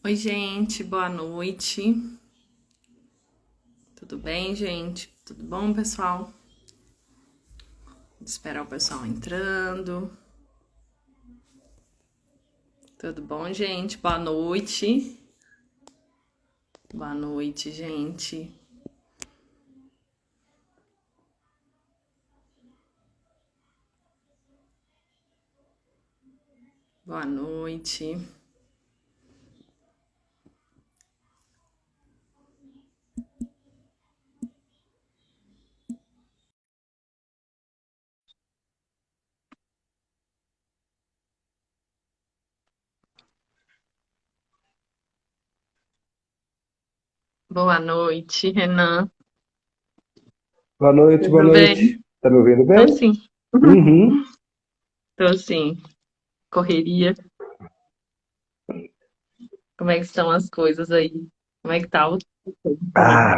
Oi, gente, boa noite. Tudo bem, gente? Tudo bom, pessoal? Vou esperar o pessoal entrando. Tudo bom, gente? Boa noite. Boa noite, gente. Boa noite. Boa noite, Renan. Boa noite, boa Tudo bem? noite. Tá me ouvindo Tô bem? sim. Uhum. Tô sim. Correria. Como é que estão as coisas aí? Como é que tá o tempo aí? Ah,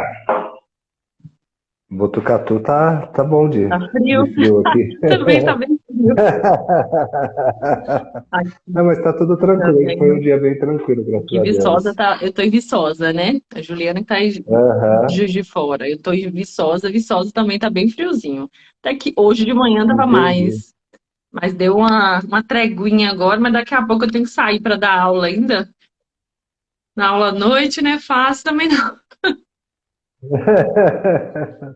Botucatu tá bom Tá de frio? frio aqui. Também tá bem frio. Aqui Não, mas tá tudo tranquilo. Hoje foi um também. dia bem tranquilo, graças Que a Viçosa Deus. tá. Eu tô em Viçosa, né? A Juliana que tá em Aham, Juiz de Fora. Eu tô em Viçosa. Viçosa também tá bem friozinho. Até que hoje de manhã tava entendi. mais. Mas deu uma treguinha agora, mas daqui a pouco eu tenho que sair para dar aula ainda. Na aula à noite, né? Fácil também não.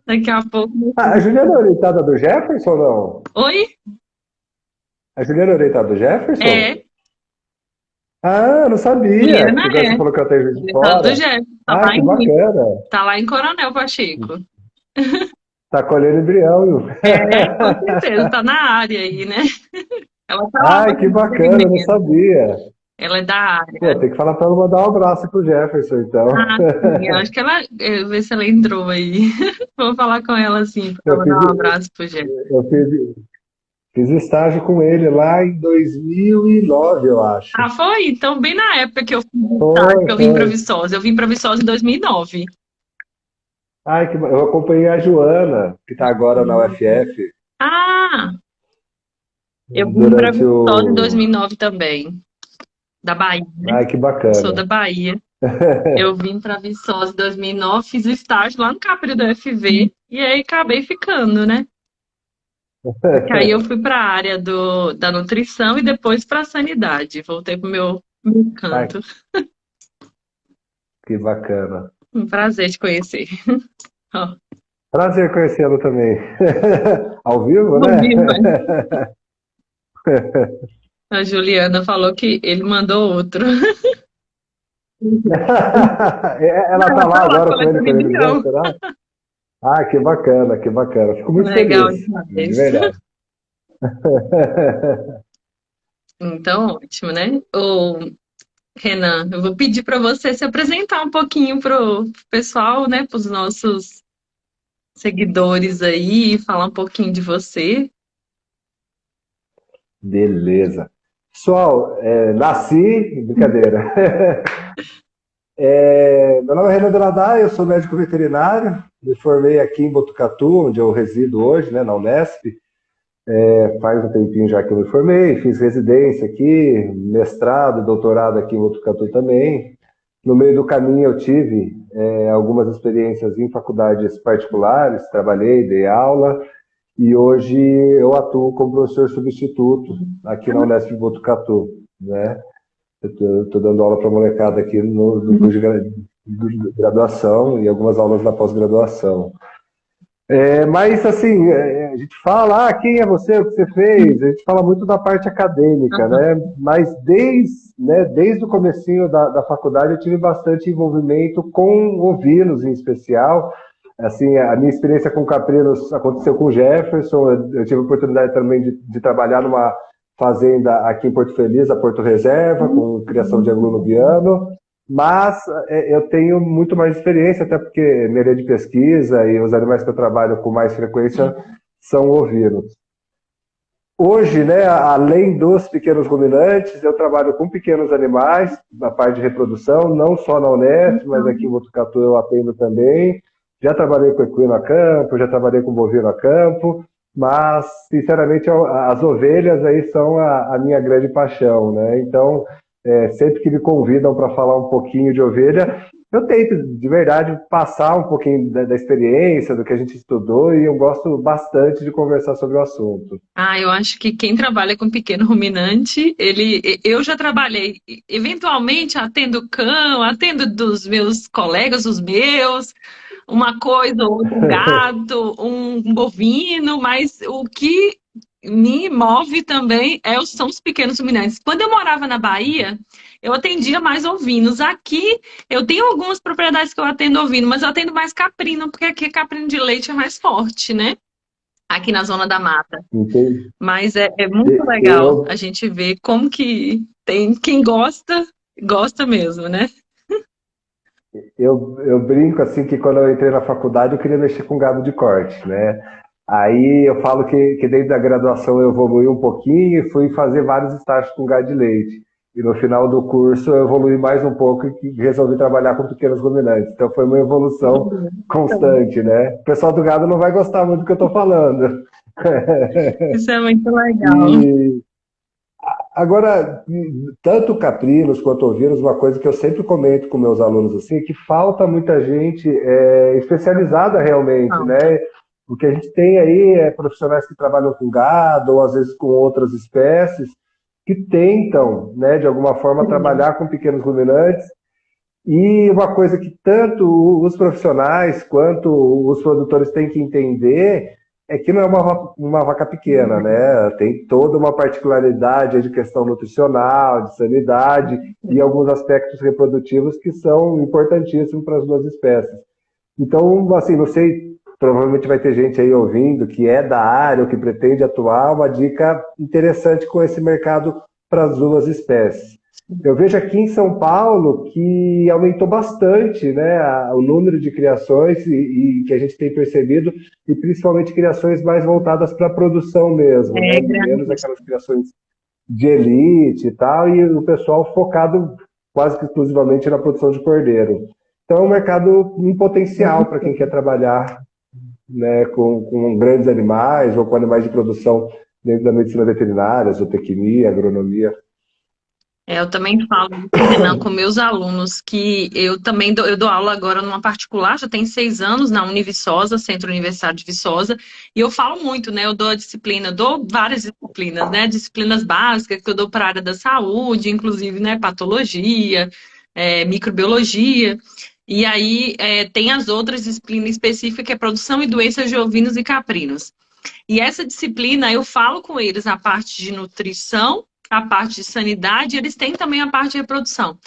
Daqui a pouco. A Juliana é orientada do Jefferson ou não? Oi? A Juliana é orientada do Jefferson? É, Ah, não sabia. Juliana Que agora você é. falou que ela tem de Orientada do fora. Jeff. Ah, que bacana. Tá lá em Coronel Pacheco. Tá colhendo embrião. É, com certeza, tá na área aí, né? Ela tá lá Ai, que fazendo bacana, eu não segmento. sabia. Ela é da Pô, área. tem que falar pra ela mandar um abraço pro Jefferson, então. Ah, sim, eu acho que ela. Ver se ela entrou aí. Vou falar com ela assim, pra Eu ela fiz, dar um abraço pro Jeff. eu fiz estágio com ele lá em 2009, eu acho. Ah, foi? Então, bem na época que eu fiz estágio, Foi, que eu vim pra foi. Viçosa. Eu vim pra Viçosa em 2009. Ai, eu acompanhei a Joana, que está agora na UFF, Ah, eu vim pra durante Viçosa em o. 2009 também. Da Bahia, né? Ai, que Eu sou bacana. da Bahia. Eu vim pra Viçosa em 2009, fiz o estágio lá no Capri do FV e aí acabei ficando, né? Porque aí eu fui para a área da nutrição e depois para a sanidade. Voltei pro meu Ai, canto. que bacana. Um prazer te conhecer. Ó, Prazer conhecê-lo também. Ao vivo, ao né? vivo, hein? A Juliana falou que ele mandou outro. Ela Ela tá tá lá lá agora com ele, coletando embrião, embrião. será? Ah, que bacana, que bacana. Fico muito Legal feliz, de demais. verdade. Então, ótimo, né? Ô, Renan, eu vou pedir para você se apresentar um pouquinho pro pessoal, né? Para os nossos seguidores aí, falar um pouquinho de você. Beleza. Pessoal, nasci, brincadeira. Meu nome é Renan Deladá, eu sou médico veterinário, me formei aqui em Botucatu, onde eu resido hoje, né, na Unesp. Faz um tempinho já que eu me formei, fiz residência aqui, mestrado, doutorado aqui em Botucatu também. No meio do caminho eu tive algumas experiências em faculdades particulares, trabalhei, dei aula, e hoje eu atuo como professor substituto aqui na Unesp de Botucatu, né? Eu estou dando aula para molecada aqui no curso de graduação e algumas aulas na pós-graduação. Mas, assim, a gente fala, quem é você, o que você fez? A gente fala muito da parte acadêmica, Aham. né? Mas desde o comecinho da faculdade eu tive bastante envolvimento com ovinos, em especial. Assim, a minha experiência com caprinos aconteceu com o Jefferson. Eu tive a oportunidade também de trabalhar numa fazenda aqui em Porto Feliz, a Porto Reserva, com criação de aglunubiano. Mas eu tenho muito mais experiência, até porque minha área de pesquisa e os animais que eu trabalho com mais frequência são ovinos. Hoje, né, além dos pequenos ruminantes, eu trabalho com pequenos animais, na parte de reprodução, não só na Unesp, mas aqui em Botucatu eu atendo também. Já trabalhei com equino a campo, já trabalhei com bovino a campo, mas, sinceramente, as ovelhas aí são a minha grande paixão, né? Então, sempre que me convidam para falar um pouquinho de ovelha, eu tento, de verdade, passar um pouquinho da experiência, do que a gente estudou, e eu gosto bastante de conversar sobre o assunto. Ah, eu acho que quem trabalha com pequeno ruminante, eu já trabalhei, eventualmente atendo cão, atendo dos meus colegas, os meus, uma coisa ou outra, um gato, um bovino, mas o que me move também são os pequenos ruminantes. Quando eu morava na Bahia, eu atendia mais ovinos. Aqui eu tenho algumas propriedades que eu atendo ovino, mas eu atendo mais caprino, porque aqui caprino de leite é mais forte, né? Aqui na zona da mata. Entende? Mas é muito legal a Eu, gente ver como que tem quem gosta, gosta mesmo, né? eu brinco assim que quando eu entrei na faculdade eu queria mexer com gado de corte, né? Aí eu falo que desde a graduação eu evolui um pouquinho e fui fazer vários estágios com gado de leite. E no final do curso eu evolui mais um pouco e resolvi trabalhar com pequenos ruminantes. Então foi uma evolução Então, constante, né? O pessoal do gado não vai gostar muito do que eu estou falando. isso é muito legal. E agora, tanto caprinos quanto ovinos, uma coisa que eu sempre comento com meus alunos assim, é que falta muita gente especializada realmente, Não. né? O que a gente tem aí é profissionais que trabalham com gado ou às vezes com outras espécies que tentam, né, de alguma forma Sim. trabalhar com pequenos ruminantes. E uma coisa que tanto os profissionais quanto os produtores têm que entender é que não é uma vaca pequena, né? Tem toda uma particularidade de questão nutricional, de sanidade e alguns aspectos reprodutivos que são importantíssimos para as duas espécies. Então, assim, não sei, provavelmente vai ter gente aí ouvindo que é da área ou que pretende atuar, uma dica interessante com esse mercado para as duas espécies. Eu vejo aqui em São Paulo que aumentou bastante, né, o número de criações e que a gente tem percebido, e principalmente criações mais voltadas para a produção mesmo, É né, menos grande. aquelas criações de elite e tal, e o pessoal focado quase que exclusivamente na produção de cordeiro. Então é um mercado em potencial para quem quer trabalhar, né, com grandes animais ou com animais de produção dentro da medicina veterinária, zootecnia, agronomia. Eu também falo isso, Renan, com meus alunos, que eu também eu dou aula agora numa particular, já tem 6 anos, na Univiçosa, Centro Universitário de Viçosa, e eu falo muito, né? Eu dou a disciplina, dou várias disciplinas, né? Disciplinas básicas que eu dou para a área da saúde, inclusive, né? Patologia, microbiologia, e aí tem as outras disciplinas específicas, que é produção e doenças de ovinos e caprinos. E essa disciplina, eu falo com eles a parte de nutrição, a parte de sanidade, e eles têm também a parte de reprodução.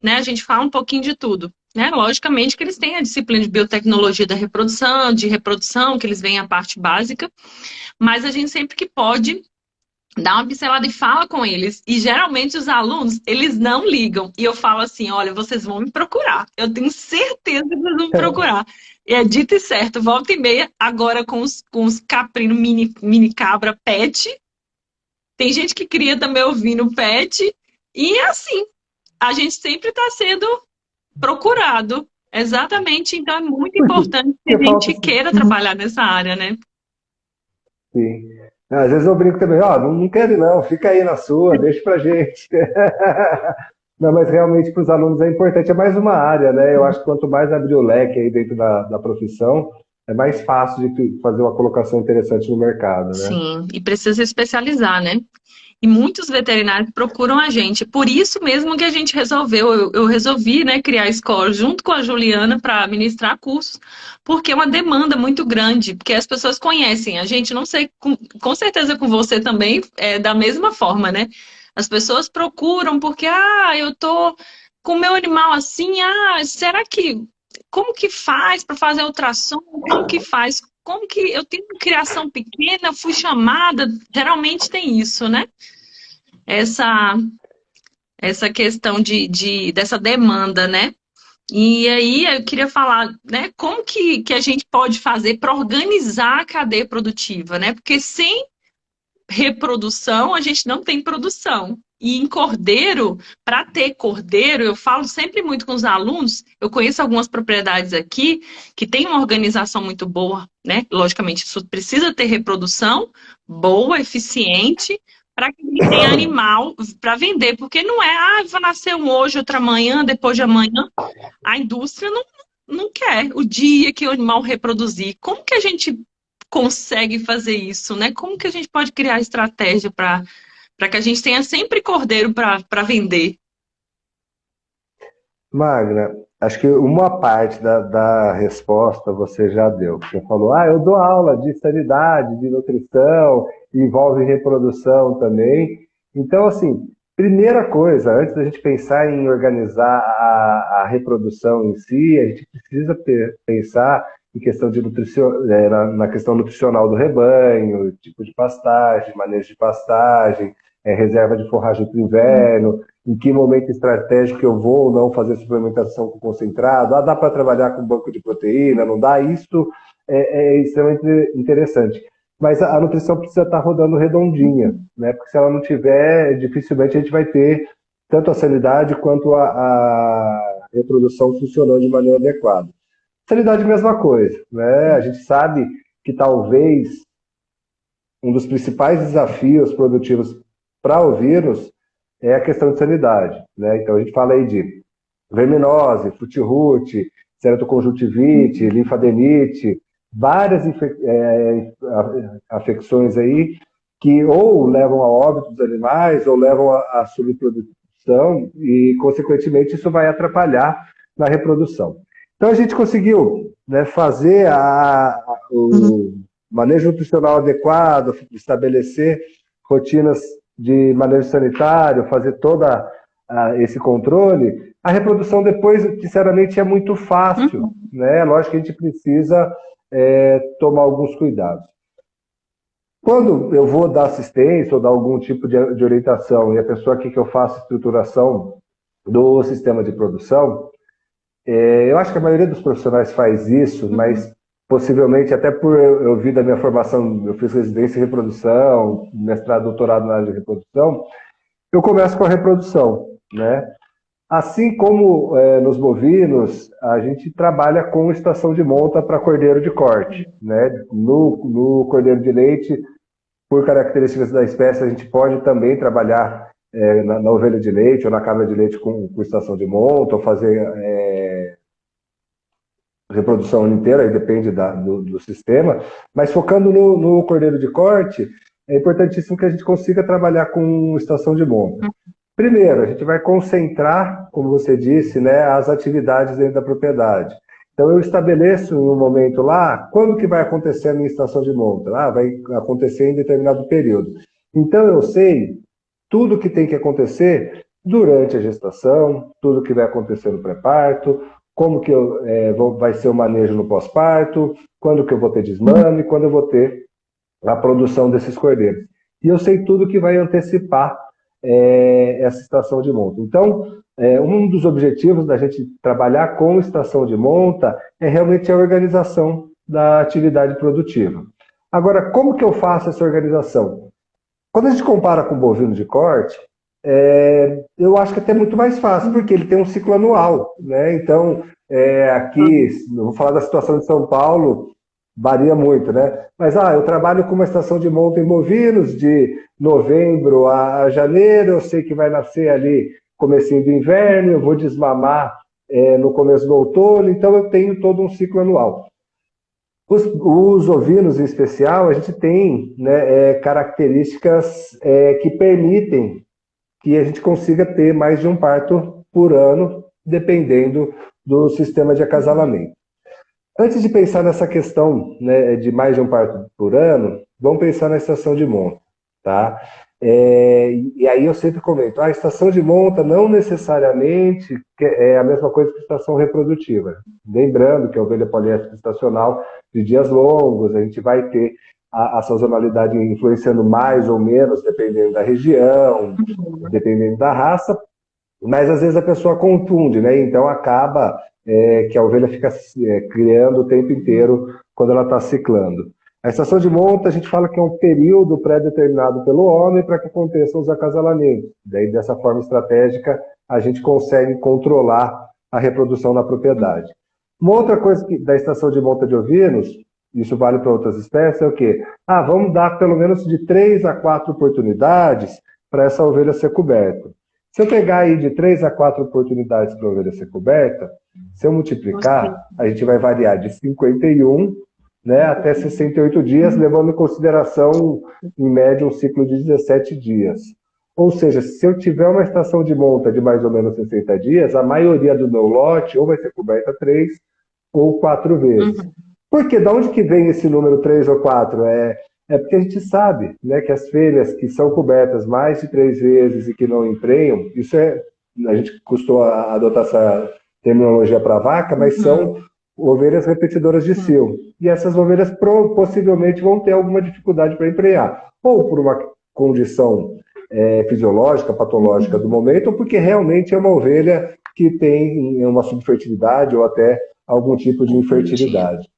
Né? A gente fala um pouquinho de tudo. Né? Logicamente que eles têm a disciplina de biotecnologia da reprodução, de reprodução, que eles veem a parte básica, mas a gente sempre que pode dá uma pincelada e fala com eles. E geralmente os alunos, eles não ligam. E eu falo assim: olha, vocês vão me procurar. Eu tenho certeza que vocês vão me procurar. E é dito e certo, volta e meia, agora com os caprino mini cabra pet. Tem gente que cria também ovino pet. E é assim, a gente sempre está sendo procurado. Exatamente. Então é muito importante que Porque a falta, gente queira trabalhar nessa área, né? sim. Às vezes eu brinco também, ó, não quero ir não, fica aí na sua, deixa pra gente. Não, mas realmente para os alunos é importante, é mais uma área, né? Eu acho que quanto mais abrir o leque aí dentro da profissão, é mais fácil de fazer uma colocação interessante no mercado, né? Sim, e precisa especializar, né? E muitos veterinários procuram a gente. Por isso mesmo que a gente resolveu, eu resolvi, né, criar a escola junto com a Juliana para ministrar cursos, porque é uma demanda muito grande, porque as pessoas conhecem a gente, não sei, com certeza com você também é da mesma forma, né? As pessoas procuram porque, eu tô com meu animal assim, será que, como que faz para fazer ultrassom? Como que faz? Como que eu tenho criação pequena, fui chamada, geralmente tem isso, né? essa essa questão dessa demanda, né? E aí eu queria falar, né, como que a gente pode fazer para organizar a cadeia produtiva, né? Porque sem reprodução a gente não tem produção. E em cordeiro, para ter cordeiro, eu falo sempre muito com os alunos, eu conheço algumas propriedades aqui que têm uma organização muito boa, né? Logicamente, isso precisa ter reprodução boa, eficiente, para que a gente tenha animal para vender, porque não é, vai nascer um hoje, outro amanhã, depois de amanhã. A indústria não quer o dia que o animal reproduzir. Como que a gente consegue fazer isso, né? Como que a gente pode criar estratégia para que a gente tenha sempre cordeiro para vender? Magna, acho que uma parte da resposta você já deu. Você falou, eu dou aula de sanidade, de nutrição, envolve reprodução também. Então, assim, primeira coisa, antes da gente pensar em organizar a reprodução em si, a gente precisa pensar em questão de na questão nutricional do rebanho, tipo de pastagem, manejo de pastagem, reserva de forragem para o inverno, em que momento estratégico eu vou ou não fazer suplementação com concentrado, dá para trabalhar com banco de proteína, não dá, isso é extremamente interessante. Mas a nutrição precisa estar rodando redondinha, né? Porque se ela não tiver, dificilmente a gente vai ter tanto a sanidade quanto a reprodução funcionando de maneira adequada. Sanidade, mesma coisa, né? A gente sabe que talvez um dos principais desafios produtivos para ovinos é a questão de sanidade, né? Então a gente fala aí de verminose, futirute, ceratoconjuntivite, linfadenite, várias afecções aí que ou levam a óbito dos animais ou levam a subprodução e, consequentemente, isso vai atrapalhar na reprodução. Então a gente conseguiu, né, fazer o manejo nutricional adequado, estabelecer rotinas de manejo sanitário, fazer toda esse controle. A reprodução depois, sinceramente, é muito fácil, né? Lógico que a gente precisa tomar alguns cuidados. Quando eu vou dar assistência ou dar algum tipo de orientação e a pessoa quer que eu faça estruturação do sistema de produção, eu acho que a maioria dos profissionais faz isso, mas possivelmente, até por eu vir da minha formação, eu fiz residência em reprodução, mestrado, doutorado na área de reprodução, eu começo com a reprodução, né? Assim como nos bovinos, a gente trabalha com estação de monta para cordeiro de corte, né? No cordeiro de leite, por características da espécie, a gente pode também trabalhar na ovelha de leite ou na cabra de leite com estação de monta, ou fazer reprodução inteira, aí depende do sistema, mas focando no cordeiro de corte, é importantíssimo que a gente consiga trabalhar com estação de monta. Primeiro, a gente vai concentrar, como você disse, né, as atividades dentro da propriedade. Então, eu estabeleço em um momento lá, quando que vai acontecer a minha estação de monta? Vai acontecer em determinado período. Então, eu sei tudo que tem que acontecer durante a gestação, tudo que vai acontecer no pré-parto, como que vai ser o manejo no pós-parto, quando que eu vou ter desmame, quando eu vou ter a produção desses cordeiros. E eu sei tudo que vai antecipar essa estação de monta. Então, um dos objetivos da gente trabalhar com estação de monta é realmente a organização da atividade produtiva. Agora, como que eu faço essa organização? Quando a gente compara com o bovino de corte, eu acho que até é muito mais fácil, porque ele tem um ciclo anual, né? Então, aqui, vou falar da situação de São Paulo, varia muito, né? Mas eu trabalho com uma estação de monta em bovinos de novembro a janeiro, eu sei que vai nascer ali comecinho do inverno, eu vou desmamar no começo do outono, então eu tenho todo um ciclo anual. Os ovinos, em especial, a gente tem, né, características que permitem que a gente consiga ter mais de um parto por ano, dependendo do sistema de acasalamento. Antes de pensar nessa questão, né, de mais de um parto por ano, vamos pensar na estação de monta, tá? E aí eu sempre comento, a estação de monta não necessariamente é a mesma coisa que a estação reprodutiva. Lembrando que a ovelha poliéstrica estacional de dias longos, a gente vai ter a sazonalidade influenciando mais ou menos, dependendo da região, dependendo da raça, mas às vezes a pessoa confunde, né? Então acaba que a ovelha fica criando o tempo inteiro quando ela está ciclando. A estação de monta, a gente fala que é um período pré-determinado pelo homem para que aconteçam os acasalamentos. Daí, dessa forma estratégica, a gente consegue controlar a reprodução na propriedade. Uma outra coisa da estação de monta de ovinos isso vale para outras espécies, é o quê? Vamos dar pelo menos de 3 a 4 oportunidades para essa ovelha ser coberta. Se eu pegar aí de 3 a 4 oportunidades para a ovelha ser coberta, se eu multiplicar, a gente vai variar de 51, né, até 68 dias, levando em consideração, em média, um ciclo de 17 dias. Ou seja, se eu tiver uma estação de monta de mais ou menos 60 dias, a maioria do meu lote ou vai ser coberta 3 ou 4 vezes. Porque de onde que vem esse número 3 ou 4? É porque a gente sabe, né, que as fêmeas que são cobertas mais de 3 vezes e que não emprenham, a gente costuma adotar essa terminologia para vaca, mas são ovelhas repetidoras de cio. E essas ovelhas possivelmente vão ter alguma dificuldade para emprenhar. Ou por uma condição fisiológica, patológica do momento, ou porque realmente é uma ovelha que tem uma subfertilidade ou até algum tipo de infertilidade.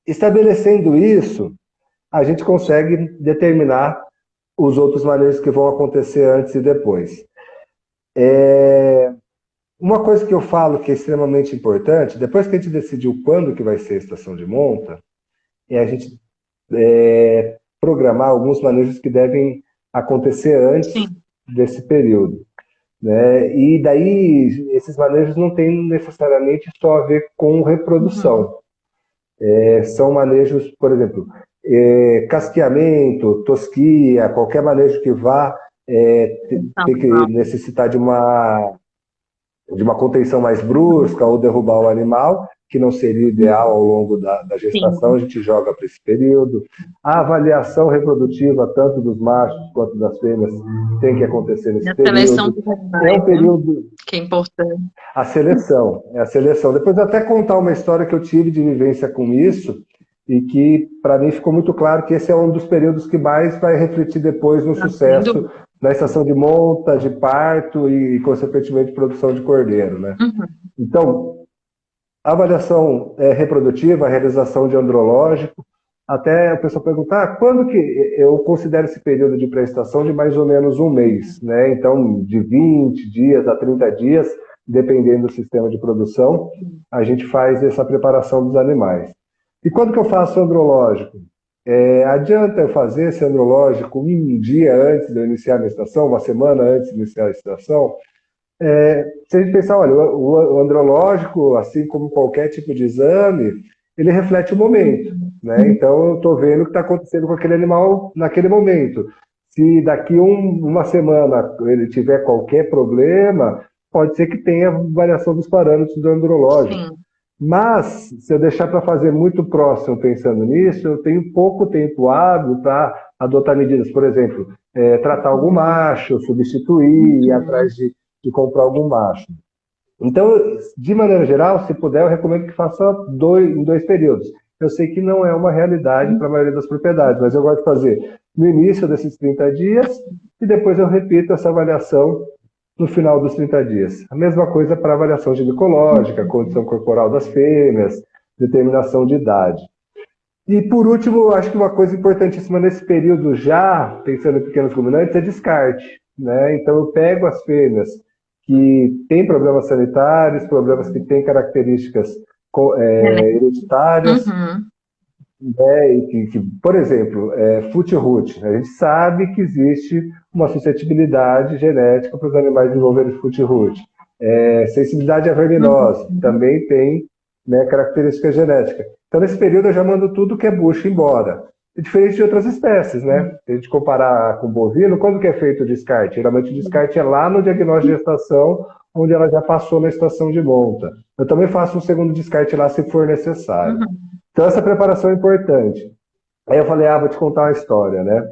Estabelecendo isso, a gente consegue determinar os outros manejos que vão acontecer antes e depois. Uma coisa que eu falo que é extremamente importante, depois que a gente decidiu quando que vai ser a estação de monta, é a gente programar alguns manejos que devem acontecer antes desse período. Né? E daí, esses manejos não têm necessariamente só a ver com reprodução. São manejos, por exemplo, casqueamento, tosquia, qualquer manejo que vá ter que necessitar de uma contenção mais brusca ou derrubar o animal, que não seria ideal ao longo da gestação, a gente joga para esse período. A avaliação reprodutiva, tanto dos machos quanto das fêmeas, tem que acontecer nesse período. É um período... Que é importante. A seleção. Depois eu até contar uma história que eu tive de vivência com isso, e que, para mim, ficou muito claro que esse é um dos períodos que mais vai refletir depois no sucesso na estação de monta, de parto e, consequentemente, produção de cordeiro. Né? Então, avaliação reprodutiva, realização de andrológico, até o pessoal perguntar quando que eu considero esse período de pré-estação de mais ou menos um mês, né? Então, de 20 dias a 30 dias, dependendo do sistema de produção, a gente faz essa preparação dos animais. E quando que eu faço andrológico? Adianta eu fazer esse andrológico um dia antes de eu iniciar a minha estação, uma semana antes de iniciar a estação? Se a gente pensar, olha, o andrológico, assim como qualquer tipo de exame, ele reflete o momento, né? Então, eu estou vendo o que está acontecendo com aquele animal naquele momento. Se daqui uma semana ele tiver qualquer problema, pode ser que tenha variação dos parâmetros do andrológico. Mas, se eu deixar para fazer muito próximo pensando nisso, eu tenho pouco tempo hábil para adotar medidas. Por exemplo, tratar algum macho, substituir, ir atrás de comprar algum macho. Então, de maneira geral, se puder, eu recomendo que faça em 2 períodos. Eu sei que não é uma realidade para a maioria das propriedades, mas eu gosto de fazer no início desses 30 dias e depois eu repito essa avaliação no final dos 30 dias. A mesma coisa para avaliação ginecológica, condição corporal das fêmeas, determinação de idade. E, por último, eu acho que uma coisa importantíssima nesse período, já pensando em pequenos ruminantes, é descarte. Né? Então, eu pego as fêmeas que têm problemas sanitários, problemas que têm características hereditárias, né? E que, por exemplo, footrot. A gente sabe que existe uma suscetibilidade genética para os animais desenvolverem footrot. Sensibilidade à verminose também tem, né, característica genética. Então, nesse período, eu já mando tudo que é bucho embora. É diferente de outras espécies, né? Se a gente comparar com o bovino, quando que é feito o descarte? Geralmente o descarte é lá no diagnóstico de gestação, onde ela já passou na estação de monta. Eu também faço um segundo descarte lá se for necessário. Então, essa preparação é importante. Aí eu falei, vou te contar uma história, né?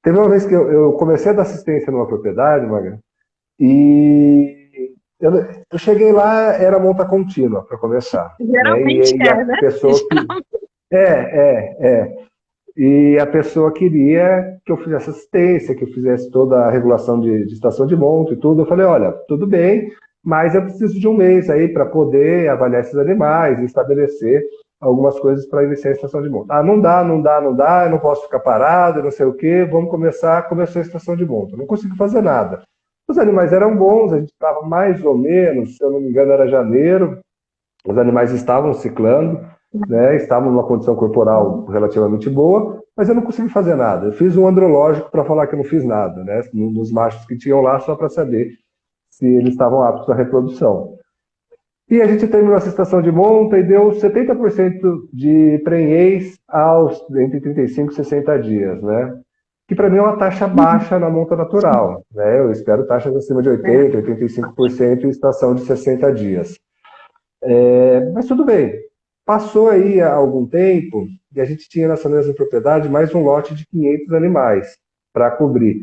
Teve uma vez que eu comecei a dar assistência numa propriedade, Maga, e eu cheguei lá, era monta contínua, para começar. Geralmente né? E a pessoa E a pessoa queria que eu fizesse assistência, que eu fizesse toda a regulação de estação de monta e tudo. Eu falei, olha, tudo bem, mas eu preciso de um mês aí para poder avaliar esses animais e estabelecer algumas coisas para iniciar a estação de monta. Não dá, eu não posso ficar parado, não sei o quê, vamos começar. Começou a estação de monta. Eu não consegui fazer nada. Os animais eram bons, a gente estava mais ou menos, se eu não me engano, era janeiro. Os animais estavam ciclando, né, estavam numa condição corporal relativamente boa, mas eu não consegui fazer nada. Eu fiz um andrológico para falar que eu não fiz nada, né, nos machos que tinham lá, só para saber se eles estavam aptos à reprodução. E a gente terminou essa estação de monta e deu 70% de prenhez aos entre 35 e 60 dias, né? Que para mim é uma taxa baixa na monta natural, né? Eu espero taxas acima de 80, 85% em estação de 60 dias. Mas tudo bem. Passou aí algum tempo e a gente tinha nessa mesma propriedade mais um lote de 500 animais para cobrir.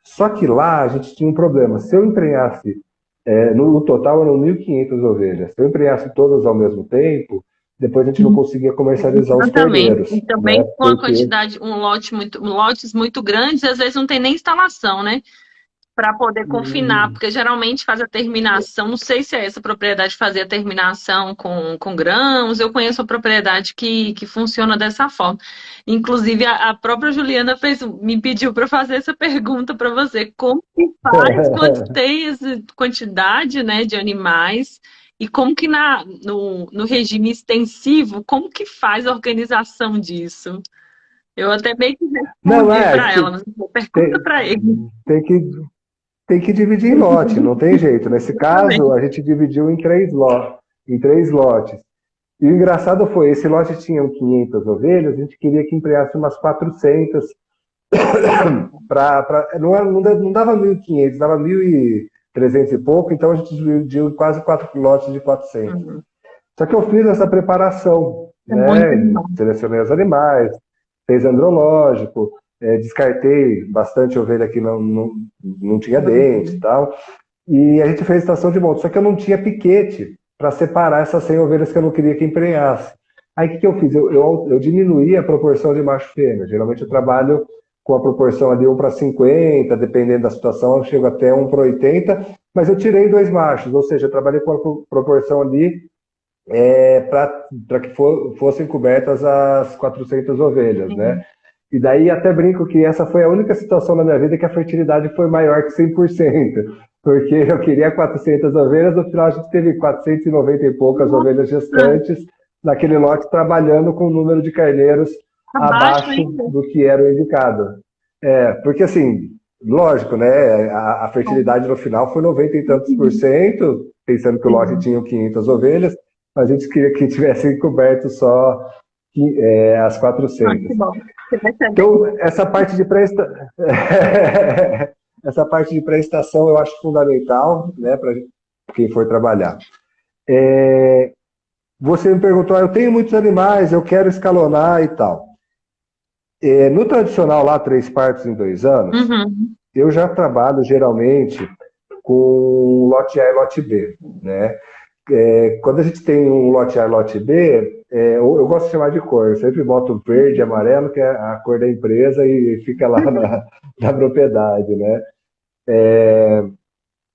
Só que lá a gente tinha um problema. Se eu emprenhasse, no total eram 1.500 ovelhas. Se eu emprenhasse todas ao mesmo tempo, depois a gente não conseguia comercializar os Exatamente. cordeiros, E também né? com a Porque quantidade, lotes muito grandes, às vezes não tem nem instalação, né? Para poder confinar, porque geralmente faz a terminação, não sei se é essa propriedade fazer a terminação com grãos, eu conheço a propriedade que funciona dessa forma. Inclusive, a própria Juliana me pediu para fazer essa pergunta para você, como que faz quando tem essa quantidade, né, de animais, e como que no regime extensivo, como que faz a organização disso? Eu até meio que não respondi é para que ela, mas pergunta tem, para ele. tem que tem que dividir em lote, não tem jeito. Nesse caso, a gente dividiu em três lotes. E o engraçado foi, esse lote tinha 500 ovelhas, a gente queria que empregasse umas 400, não dava 1.500, dava 1.300 e pouco, então a gente dividiu em quase quatro lotes de 400. Uhum. Só que eu fiz essa preparação, É muito né? animal. Selecionei os animais, fez andrológico, descartei bastante ovelha que não tinha dente e tal. E a gente fez estação de monta. Só que eu não tinha piquete para separar essas 100 ovelhas que eu não queria que emprenhasse. Aí o que eu fiz? Eu diminuí a proporção de macho e fêmea. Geralmente eu trabalho com a proporção ali 1 para 50, dependendo da situação, eu chego até 1 para 80, mas eu tirei 2 machos, ou seja, eu trabalhei com a proporção ali para que fossem cobertas as 400 ovelhas, né? Sim. E daí até brinco que essa foi a única situação na minha vida que a fertilidade foi maior que 100%, porque eu queria 400 ovelhas, no final a gente teve 490 e poucas ovelhas Nossa, gestantes naquele lote, trabalhando com o número de carneiros abaixo abaixo ainda. do que era o indicado. Porque assim, lógico, né? A fertilidade no final foi 90 e tantos por cento, pensando que o lote Sim. tinha 500 ovelhas, mas a gente queria que tivessem coberto só as Ah, 400. que bom. Você vai saber. Então, essa parte de pré-estação eu acho fundamental, né, para quem for trabalhar. Você me perguntou, eu tenho muitos animais, eu quero escalonar e tal. No tradicional lá, 3 partos em 2 anos, Uhum. eu já trabalho geralmente com lote A e lote B, né? Quando a gente tem um lote A e lote B, eu gosto de chamar de cor. Eu sempre boto verde e amarelo, que é a cor da empresa, e fica lá na propriedade, né?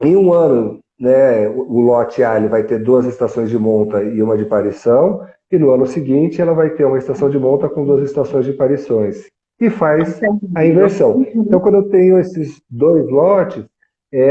Em um ano, né, o lote A ele vai ter 2 estações de monta e uma de parição, e no ano seguinte ela vai ter uma estação de monta com 2 estações de parições. E faz a Entendi. inversão. Então, quando eu tenho esses 2 lotes,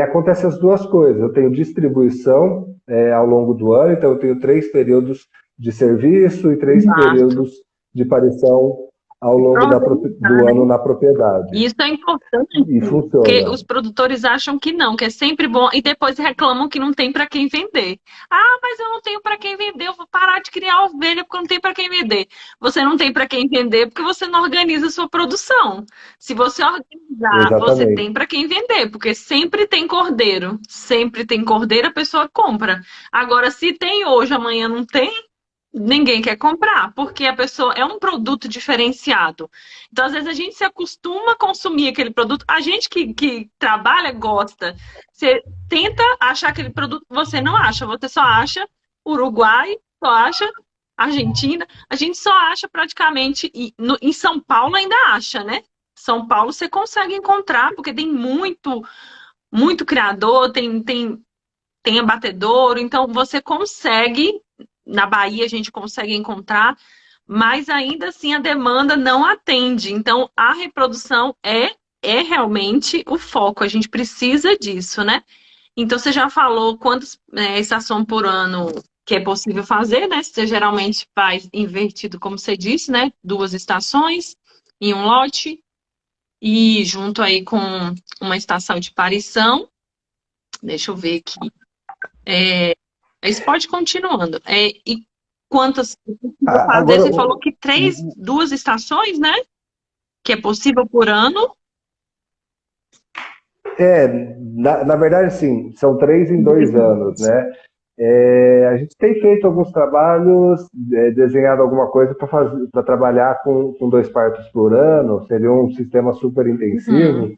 acontecem as duas coisas. Eu tenho distribuição ao longo do ano, então eu tenho 3 períodos de serviço e 3 períodos Exato. de parição ao longo Para organizar, do né? ano na propriedade. E isso é importante, E porque funciona. os produtores acham que não, que é sempre bom, e depois reclamam que não tem para quem vender. Ah, mas eu não tenho para quem vender, eu vou parar de criar ovelha porque eu não tenho para quem vender. Você não tem para quem vender porque você não organiza a sua produção. Se você organizar, você tem Exatamente. para quem vender, porque sempre tem cordeiro. Sempre tem cordeiro, a pessoa compra. Agora, se tem hoje, amanhã não tem, ninguém quer comprar, porque a pessoa é um produto diferenciado. Então, às vezes, a gente se acostuma a consumir aquele produto. A gente que trabalha gosta. Você tenta achar aquele produto, você não acha. Você só acha Uruguai, só acha Argentina. A gente só acha praticamente. E em São Paulo ainda acha, né? São Paulo você consegue encontrar, porque tem muito criador, tem abatedouro. Então, você consegue. Na Bahia a gente consegue encontrar, mas ainda assim a demanda não atende. Então, a reprodução é realmente o foco. A gente precisa disso, né? Então, você já falou quantas estações por ano que é possível fazer, né? Você geralmente faz invertido, como você disse, né? 2 estações em um lote e junto aí com uma estação de parição. Deixa eu ver aqui. Isso pode continuando. E quantas precisa fazer? Agora, Você falou que 2 estações, né? Que é possível por ano. na verdade, sim, são 3 em 2 anos, né? A gente tem feito alguns trabalhos, desenhado alguma coisa para trabalhar com 2 partos por ano, seria um sistema super intensivo, Uhum.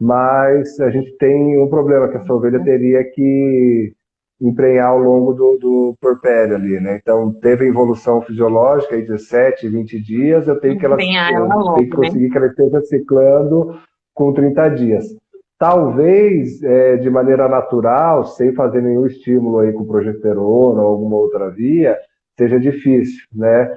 mas a gente tem um problema, que essa ovelha teria que emprenhar ao longo do porpério ali, né? Então, teve evolução fisiológica aí de 7, 20 dias, Empenhar ela eu tenho que logo, né? conseguir que ela esteja ciclando com 30 dias. Talvez, de maneira natural, sem fazer nenhum estímulo aí com progesterona ou alguma outra via, seja difícil, né?